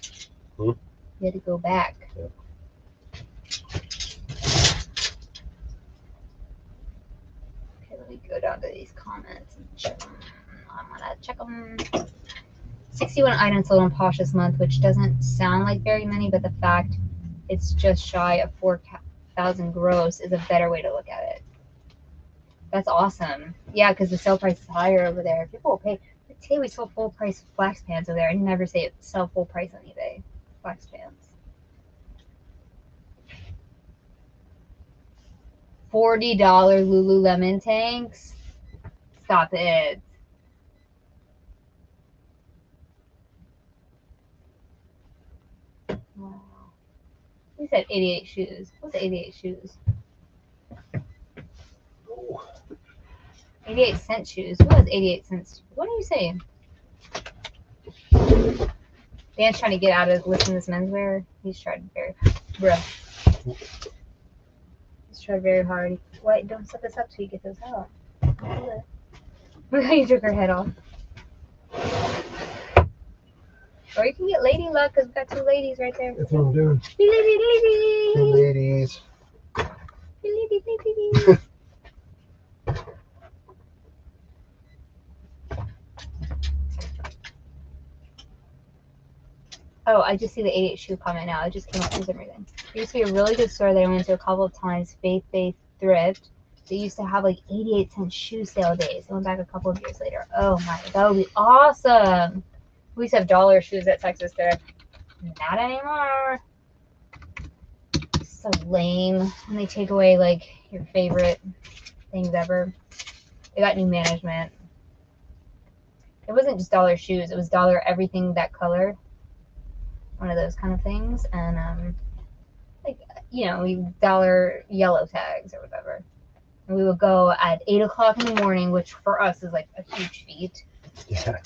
Hmm? You had to go back. Yeah. Okay, let me go down to these comments and check them. I'm gonna check them. 61 items sold on Posh this month, which doesn't sound like very many, but the fact it's just shy of 4,000 gross is a better way to look at it. That's awesome. Yeah, because the sale price is higher over there. People will pay. Say we sold full price flax pants over there. I never say it sell full price on eBay. Flax pants. $40 Lululemon tanks. Stop it. Wow. He said 88 shoes. What's 88 shoes? 88-cent shoes. Who has 88 cents? What are you saying? Dan's trying to get out of listening to this menswear. He's tried very, He's tried very hard. Why don't set this up so you get those out? Look how you took her head off. Or you can get Lady Luck because we've got 2 ladies right there. That's what I'm doing. Lady. 2 ladies. Lady. Oh, I just see the 88 shoe comment now. It just came up for some reason. There used to be a really good store that I went to a couple of times, Faith Thrift. They used to have like 88-cent shoe sale days. I went back a couple of years later. Oh my, that would be awesome. We used to have dollar shoes at Texas Thrift. Not anymore. So lame. And they take away like your favorite things ever. They got new management. It wasn't just dollar shoes. It was dollar everything that color. One of those kind of things. And like, you know, dollar yellow tags or whatever. And we would go at 8 o'clock in the morning, which for us is like a huge feat. Yeah.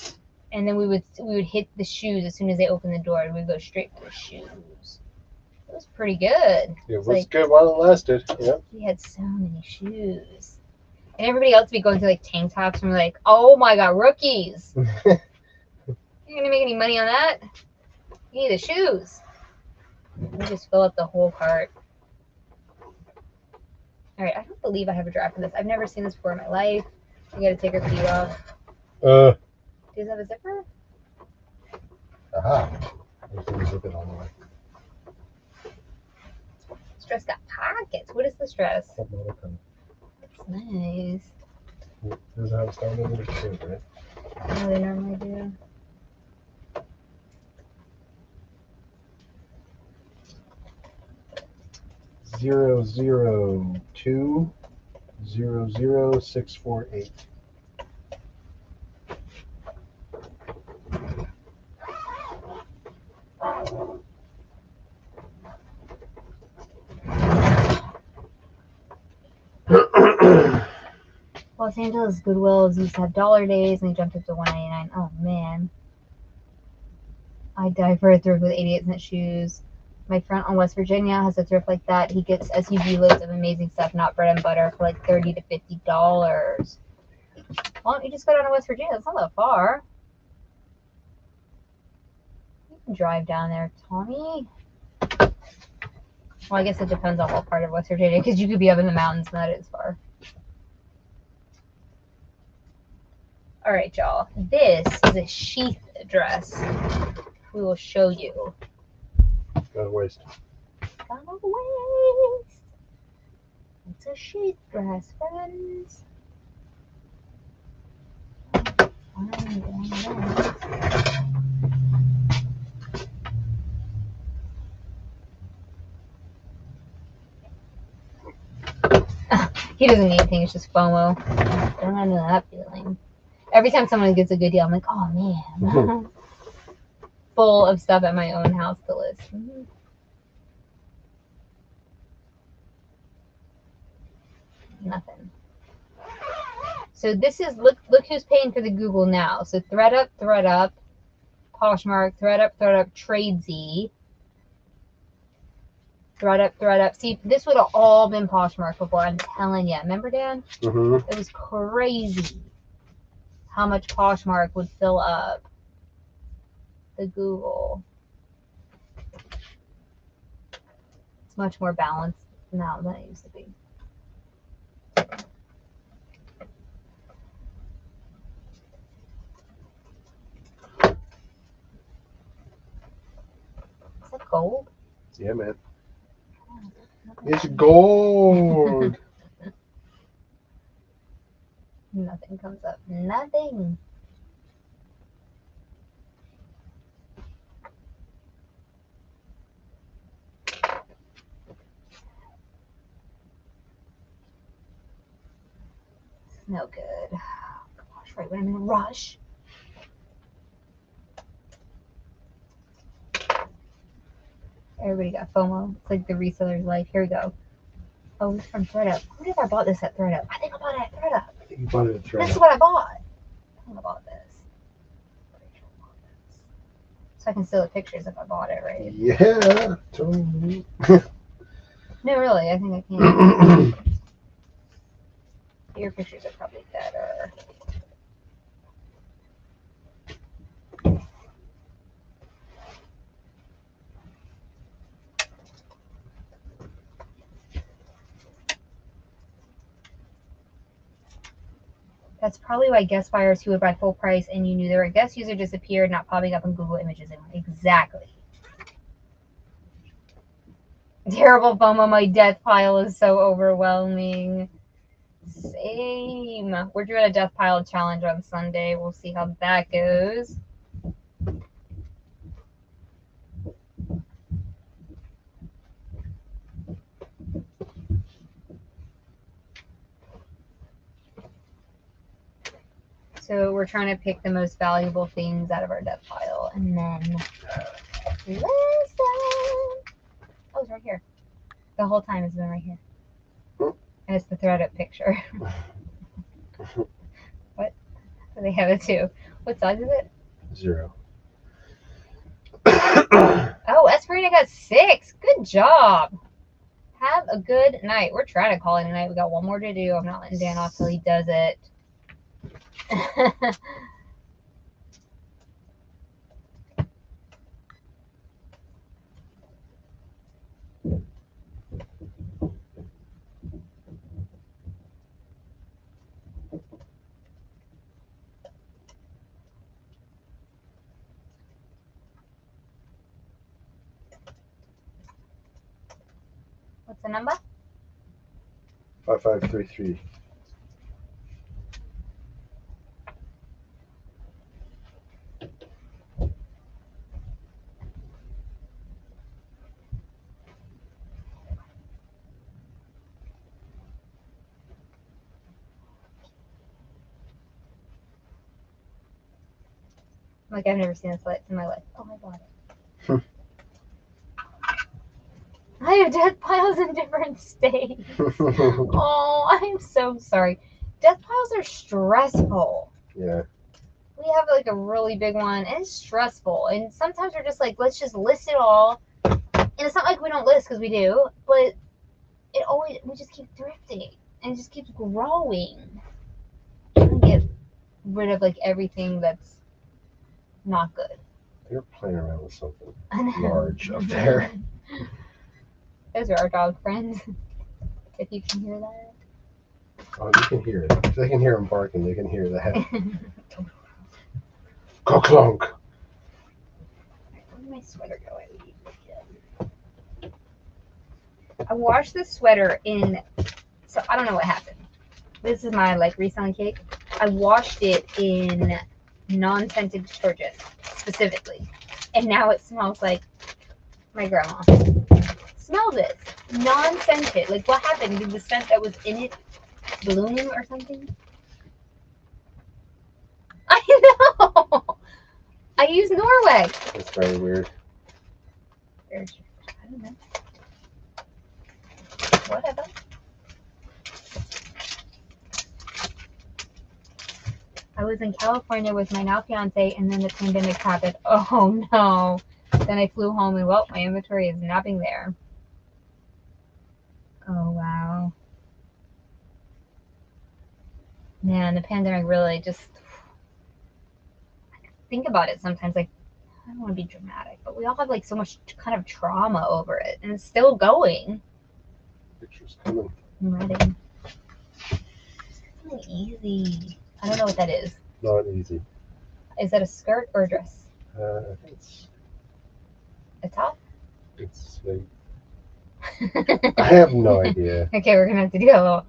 And then we would hit the shoes as soon as they opened the door, and we'd go straight for the shoes. It was pretty good. It was like, good while it lasted. Yeah. We had so many shoes. And everybody else would be going through like tank tops, and we're like, oh my god, rookies. You're gonna make any money on that? You need the shoes. We just fill up the whole cart. Alright, I don't believe I have a draft for this. I've never seen this before in my life. You gotta take her feet off. Does it have a zipper? Aha. There's zip it all the way. This dress got pockets. What is this dress? That's Nice. Does it have a stone in it too, right? Oh, they normally do. Zero 2000648. Los Angeles Goodwills used to have dollar days, and they jumped up to $1.99. Oh man, I'd die for a thrift with 88-cent shoes. My friend on West Virginia has a thrift like that. He gets SUV loads of amazing stuff, not bread and butter, for like $30 to $50. Why don't you just go down to West Virginia? It's not that far. You can drive down there, Tommy. Well, I guess it depends on what part of West Virginia, because you could be up in the mountains, and that is far. All right, y'all. This is a sheath dress. We will show you. Got a waist. Got a waist. It's a sheath dress, friends. He doesn't need anything. It's just FOMO. I don't know that feeling. Every time someone gets a good deal, I'm like, oh man. Full of stuff at my own house to list. Nothing. So this is, look who's paying for the Google now. So ThredUp, Poshmark, ThredUp, Tradesy. ThredUp. See, this would have all been Poshmark before, I'm telling you. Remember, Dan? Mm-hmm. It was crazy how much Poshmark would fill up the Google. It's much more balanced now than it used to be. Is that gold? Yeah, man. It's gold. Nothing comes up. Nothing. It's no good. Gosh, right when I'm in a rush. Everybody got FOMO. It's like the reseller's life. Here we go. Oh, it's from ThredUp. Who did I bought this at ThredUp? I think I bought it at ThredUp. I think you bought it at ThredUp. This is what I bought. I think I bought this. So I can still have pictures if I bought it, right? Yeah, totally. No, really, I think I can. Your pictures are probably better. That's probably why guest buyers who would buy full price and you knew they were a guest user disappeared, not popping up in Google Images anymore. Exactly. Terrible FOMO. My death pile is so overwhelming. Same. We're doing a death pile challenge on Sunday. We'll see how that goes. So we're trying to pick the most valuable things out of our death pile, and then listen. Oh, it's right here. The whole time it's been right here. And it's the thread up picture. What? They have it too. What size is it? 0. Oh, Esperina got 6. Good job. Have a good night. We're trying to call it a night. We got one more to do. I'm not letting Dan off till he does it. What's the number? 5533. Like I've never seen this light in my life. Oh my god. I have death piles in different states. Oh, I am so sorry. Death piles are stressful. Yeah. We have like a really big one, and it's stressful. And sometimes we're just like, let's just list it all. And it's not like we don't list because we do, but we just keep thrifting and it just keeps growing. Trying to get rid of like everything that's not good. You're playing around with something I know. large up there. Those are our dog friends. If you can hear that. Oh, you can hear it. If they can hear him barking, they can hear that. Clunk. Where did my sweater go? I washed the sweater in, so I don't know what happened. This is my like reselling cake. I washed it in non-scented detergent specifically, and now it smells like my grandma. Smell this, non-scented. Like what happened? Did the scent that was in it bloom or something? I know. I use Norway. That's very weird. I don't know. Whatever. I was in California with my now fiance, and then the pandemic happened. Oh no. Then I flew home, and well, my inventory is napping there. Oh wow. Man, the pandemic really just, I think about it sometimes, like, I don't want to be dramatic, but we all have like so much kind of trauma over it, and it's still going. Picture's coming. I'm ready. Something easy. I don't know what that is. Not easy. Is that a skirt or a dress? I think it's A top? like, I have no idea. Okay, we're gonna have to do a little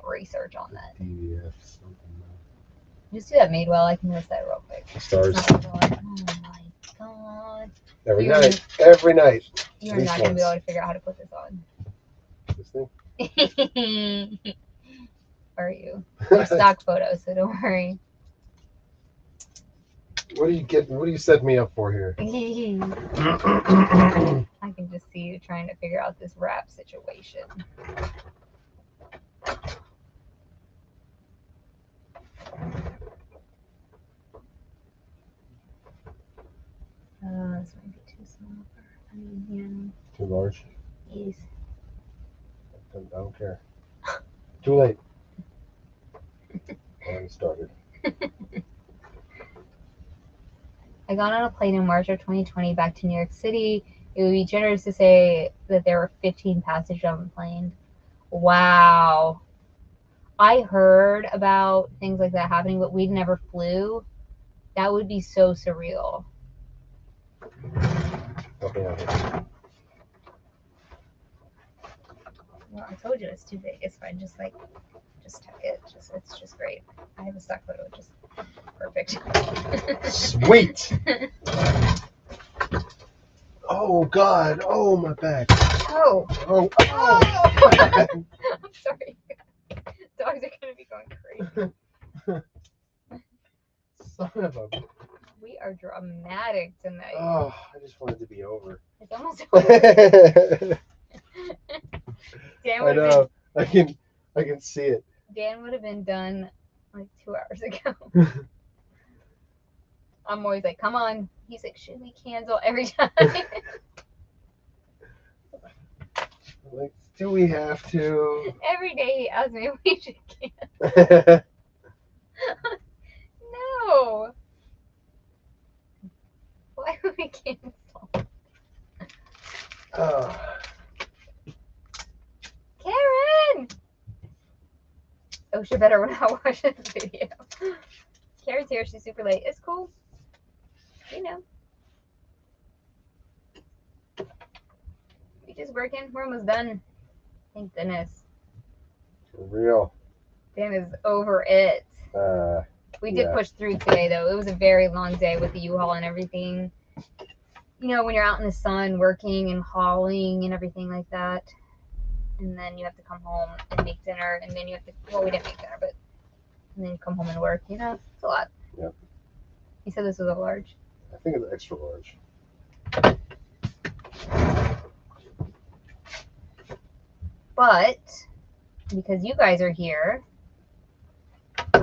research on that. DVF something. Just do that Madewell. I can list that real quick. Stars. Oh my god. Every You're- night. Every night. You're At least not gonna be once. able to figure out how to put this on. This thing? Are you? They're stock photos, so don't worry. What are you getting? What are you setting me up for here? I can just see you trying to figure out this wrap situation. This might be too small for, I mean, Too large? yes. I don't care. Too late. Already started. I got on a plane in March of 2020 back to New York City. It would be generous to say that there were 15 passengers on the plane. Wow. I heard about things like that happening, but we'd never flew. That would be so surreal. Help me out here. told you it's too big. It's fine. Just tuck it. It's just great. I have a stock photo. Just perfect. Sweet. Oh God! Oh my back! Oh. Oh! Oh. I'm sorry. Dogs are gonna be going crazy. Son of a! We are dramatic tonight. Oh, I just wanted to be over. It's almost over. Dan I would have know. I can see it. Dan would have been done like 2 hours ago. I'm always like, come on. He's like, should we cancel every time? Like, do we have to? Every day he asks me if we should cancel. No. Why would we cancel? Karen! Oh, she better not watch this video. Karen's here. She's super late. It's cool. You know. We just working. We're almost done. Thank goodness. For real. Dan is over it. We did push through today, though. It was a very long day with the U-Haul and everything. You know, when you're out in the sun working and hauling and everything like that. And then you have to come home and make dinner. And then you have to, well, we didn't make dinner, but and then you come home and work. You know, it's a lot. Yep. You said this was a large. I think it's extra large. But because you guys are here,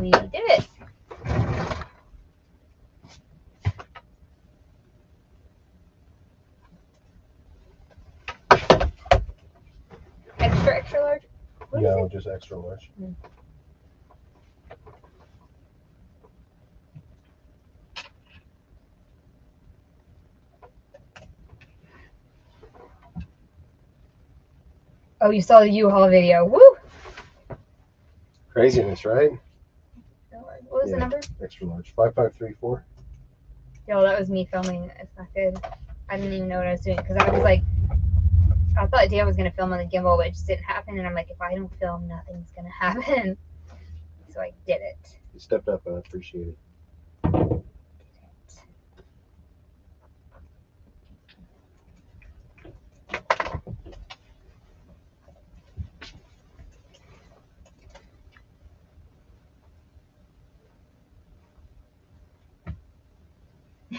we did it. Extra large? What is No, it? just extra large. Oh, you saw the U-Haul video. Woo! Craziness, right? What was the number? Extra large. 5534. Yo, that was me filming. It's not good. I didn't even know what I was doing because I was like, I thought Dan was going to film on the gimbal, but it just didn't happen. And I'm like, if I don't film, nothing's going to happen. So I did it. You stepped up, and I appreciate it.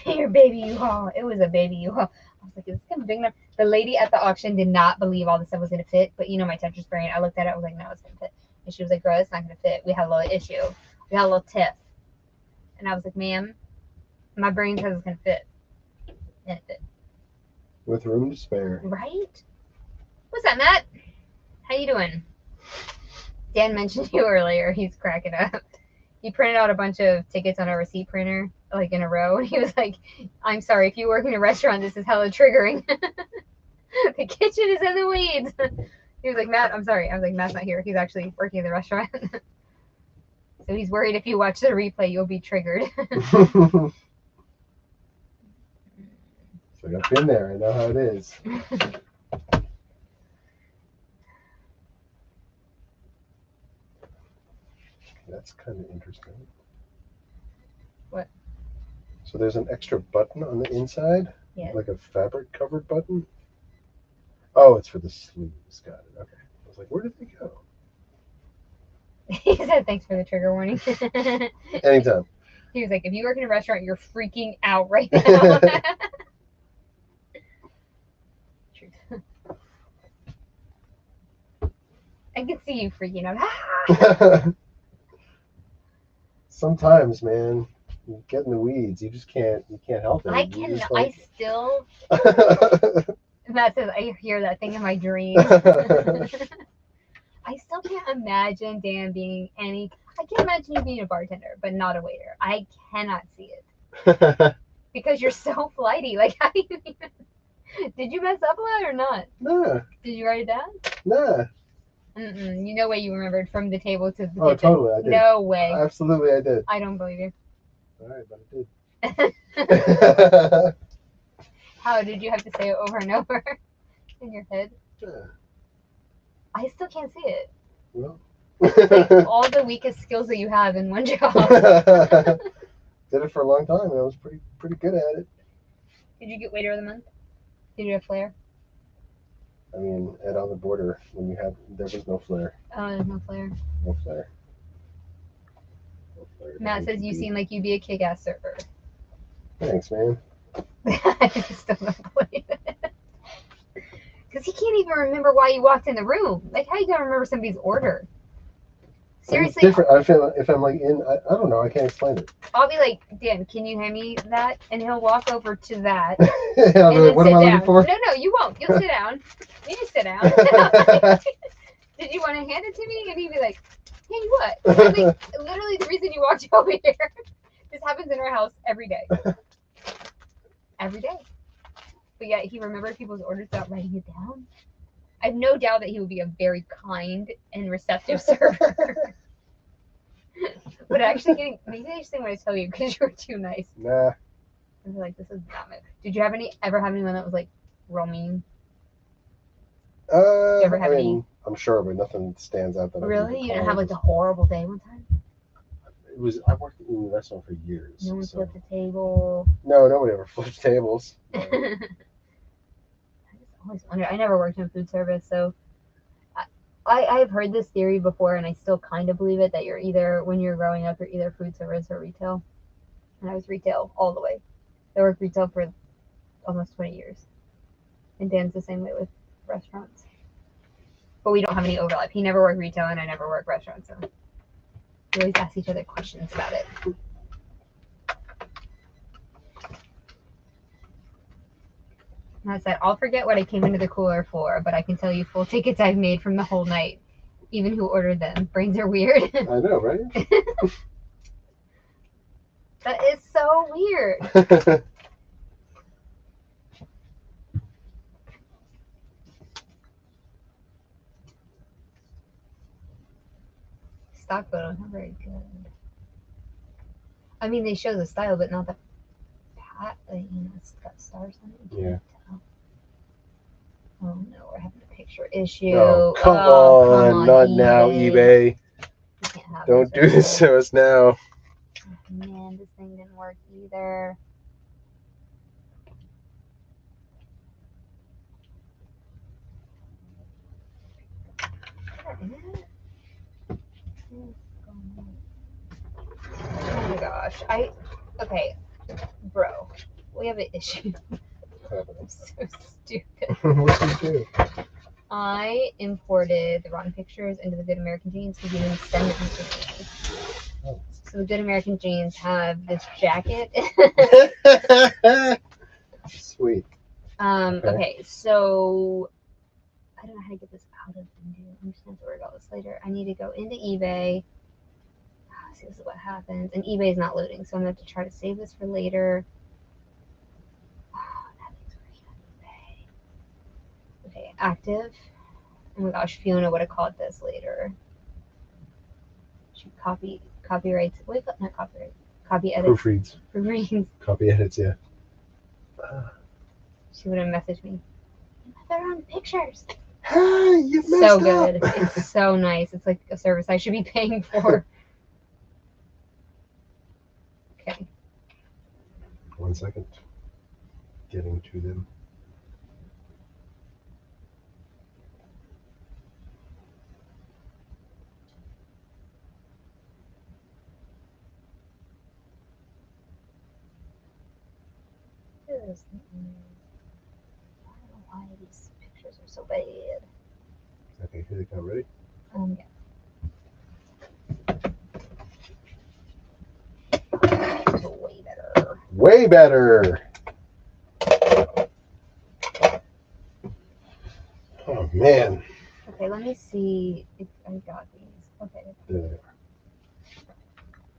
Your baby U-Haul. It was a baby U-Haul. I was like, is this gonna be big enough? The lady at the auction did not believe all the stuff was gonna fit, but you know my Tetris brain. I looked at it. I was like, no, it's gonna fit. And she was like, girl, it's not gonna fit. We had a little issue. We had a little tiff. And I was like, ma'am, my brain says it's gonna fit. And it fit. With room to spare. Right? What's that, Matt? How you doing? Dan mentioned you earlier. He's cracking up. He printed out a bunch of tickets on a receipt printer, like in a row. And he was like, I'm sorry, if you work in a restaurant, this is hella triggering. The kitchen is in the weeds. He was like, Matt, I'm sorry. I was like, Matt's not here. He's actually working in the restaurant. So he's worried if you watch the replay, you'll be triggered. So I've been there. I know how it is. That's kind of interesting. What? So there's an extra button on the inside? Yeah. Like a fabric covered button? Oh, it's for the sleeves. Got it. Okay. I was like, where did they go? He said, thanks for the trigger warning. Anytime. He was like, if you work in a restaurant, you're freaking out right now. Truth. I can see you freaking out. Sometimes, man, you get in the weeds. You just can't help it. I still. Matt says, I hear that thing in my dreams. I still can't imagine Dan being I can't imagine you being a bartender, but not a waiter. I cannot see it. Because you're so flighty. Like, how do you even. Did you mess up a lot or not? Nah. Did you write it down? Nah. You know way you remembered from the table to the kitchen. Oh, totally, I did. No way. Absolutely, I did. I don't believe you. All right, but I did. How did you have to say it over and over in your head? Yeah. I still can't see it. Well. Like all the weakest skills that you have in one job. Did it for a long time, and I was pretty good at it. Did you get waiter of the month? Did you have flair? I mean, at On the Border, there was no flair. Oh, there's no flair. No flair. No flair. Matt says you seem like you'd be a kick-ass server. Thanks, man. I just don't believe it. Because he can't even remember why you walked in the room. Like, how you gonna remember somebody's order? Seriously, it's different. I feel if I'm like I don't know. I can't explain it. I'll be like, Dan, can you hand me that? And he'll walk over to that. I'll be like, what am I looking for? No, you won't. You'll sit down. You just sit down. Did you want to hand it to me? And he'd be like, hey, what? I'm like, literally the reason you walked over here. This happens in our house every day. Every day. But yet he remembers people's orders without writing it down. I have no doubt that he would be a very kind and receptive server. But actually, maybe I just didn't want to tell you because you were too nice. Nah. I was like, this is not me. Did you ever have anyone that was like real mean? Did you ever have any? I'm sure, but nothing stands out that. Really? You didn't have like a horrible day one time? I worked in the restaurant for years. No one flipped the table. No, nobody ever flipped tables. I just always wondered. I never worked in food service, so I've heard this theory before, and I still kind of believe it, that when you're growing up, you're either food service or retail. And I was retail all the way. I worked retail for almost 20 years. And Dan's the same way with restaurants. But we don't have any overlap. He never worked retail, and I never worked restaurants, so we always ask each other questions about it. And I said, I'll forget what I came into the cooler for, but I can tell you full tickets I've made from the whole night. Even who ordered them. Brains are weird. I know, right? That is so weird. Stock photos not very good. I mean, they show the style, but not the pat. Like, it's got stars on it. You can't tell. Oh no, we're having a picture issue. Oh, come on, not eBay. now, eBay. We can't have Don't do this to us now. Oh, man, this thing didn't work either. Oh my gosh. Okay, bro, we have an issue. I'm so stupid. What did you do? I imported the wrong pictures into the Good American Jeans because you didn't send them to me. Oh. So the Good American Jeans have this jacket. Sweet. Okay, so I don't know how to get this out of India. I'm just going to worry about this later. I need to go into eBay. See, this is what happens. And eBay is not loading, so I'm going to have to try to save this for later. Okay, active. Oh my gosh, Fiona would have caught this later. She copyrights. Wait, not copyright. Copy edits. Proofreads. Proofreads. Copy edits, yeah. She would have messaged me. They're on pictures. Hey, you messed So up. good. It's so nice. It's like a service I should be paying for. Okay. 1 second. Getting to them. I don't know why these pictures are so bad. Okay, here they come. Ready? Yeah. Way better. Way better. Oh man. Okay, let me see if I got these. Okay. There they are.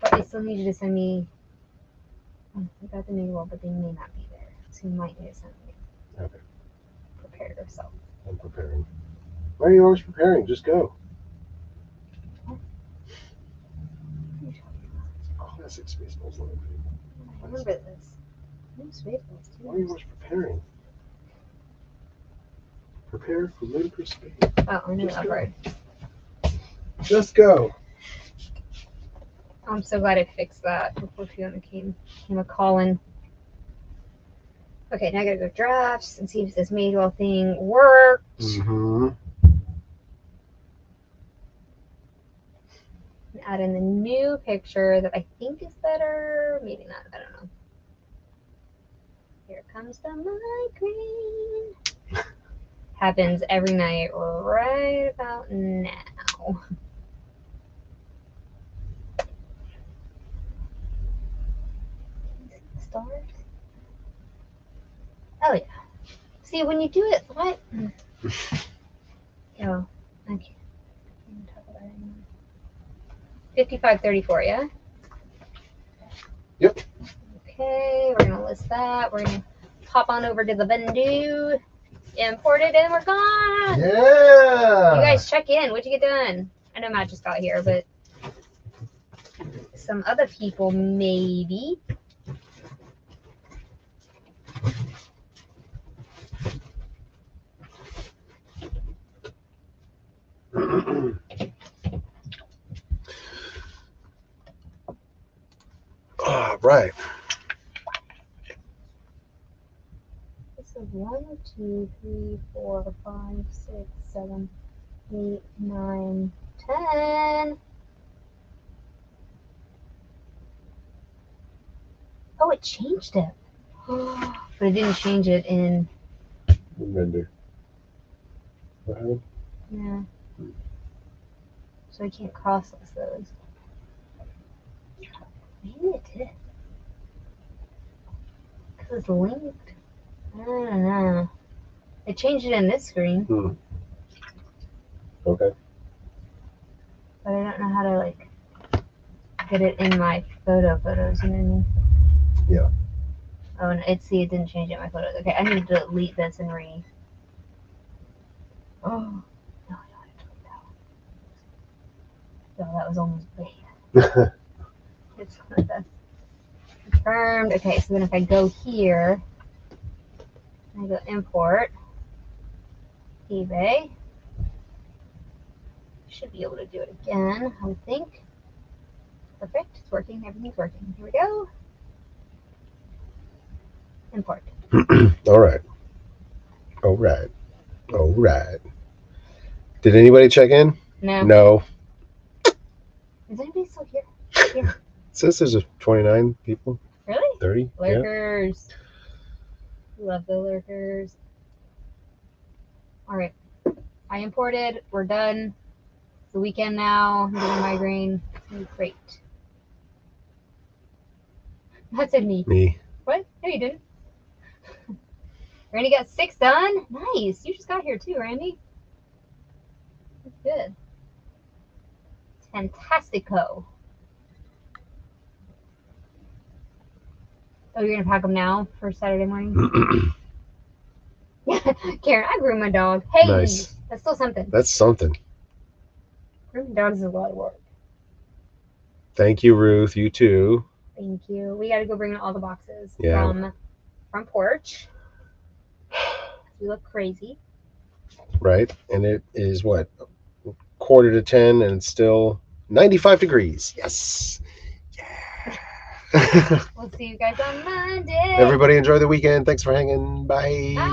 But I still need you to send me. I got the manual, but they may not be there. So you might need to send me. Okay. Prepare yourself. I'm preparing. Why are you always preparing? Just go. Classic Spaceballs line. I remember this. No Spaceballs too. Why are you always preparing? Prepare for ludicrous speed. Oh, I knew that part. Just go. I'm so glad I fixed that before Fiona came a calling. Okay, now I gotta go drafts and see if this manual thing works. Mm-hmm. Add in the new picture that I think is better. Maybe not. I don't know. Here comes the migraine. Happens every night right about now. Stars? Oh yeah. See, when you do it, what? Oh, okay. 5534, yeah? Yep. Okay, we're gonna list that. We're gonna hop on over to the Vendu, import it, and we're gone. Yeah. You guys check in. What'd you get done? I know Matt just got here, but some other people maybe. All right. This is 1, 2, 3, 4, 5, 6, 7, 8, 9, 10. Oh, it changed it. But it didn't change it in. Vendor. What happened? Yeah. So I can't cross-list those. Maybe it did. Because it's linked. I don't know. It changed it in this screen. Okay. But I don't know how to, like, get it in my photos, you know what I mean? Yeah. Oh, and it didn't change it in my photos. Okay, I need to delete this and Oh, no, I don't have to delete that one. No, that was almost bad. It's not that. Confirmed. Okay, so then if I go here, I go import, eBay. Should be able to do it again, I would think. Perfect, it's working, everything's working. Here we go. Import. All right. All right. All right. Did anybody check in? No. No. Is anybody still here? Yeah. It says there's 29 people. Really? 30? Lurkers. Love the lurkers. All right. I imported. We're done. It's the weekend now. I'm getting a migraine. It's gonna be great. That said me. Me. What? No, you didn't. Randy got 6 done. Nice. You just got here too, Randy. That's good. It's fantastico. Oh, you're gonna pack them now for Saturday morning? Karen, I grew my dog. Hey, Nice. That's still something. That's something. Grooming dogs is a lot of work. Thank you, Ruth. You too. Thank you. We got to go bring in all the boxes from porch. We look crazy. Right. And it is what? 9:45 and it's still 95 degrees. Yes. Yeah. We'll see you guys on Monday. Everybody enjoy the weekend. Thanks for hanging. Bye. Bye.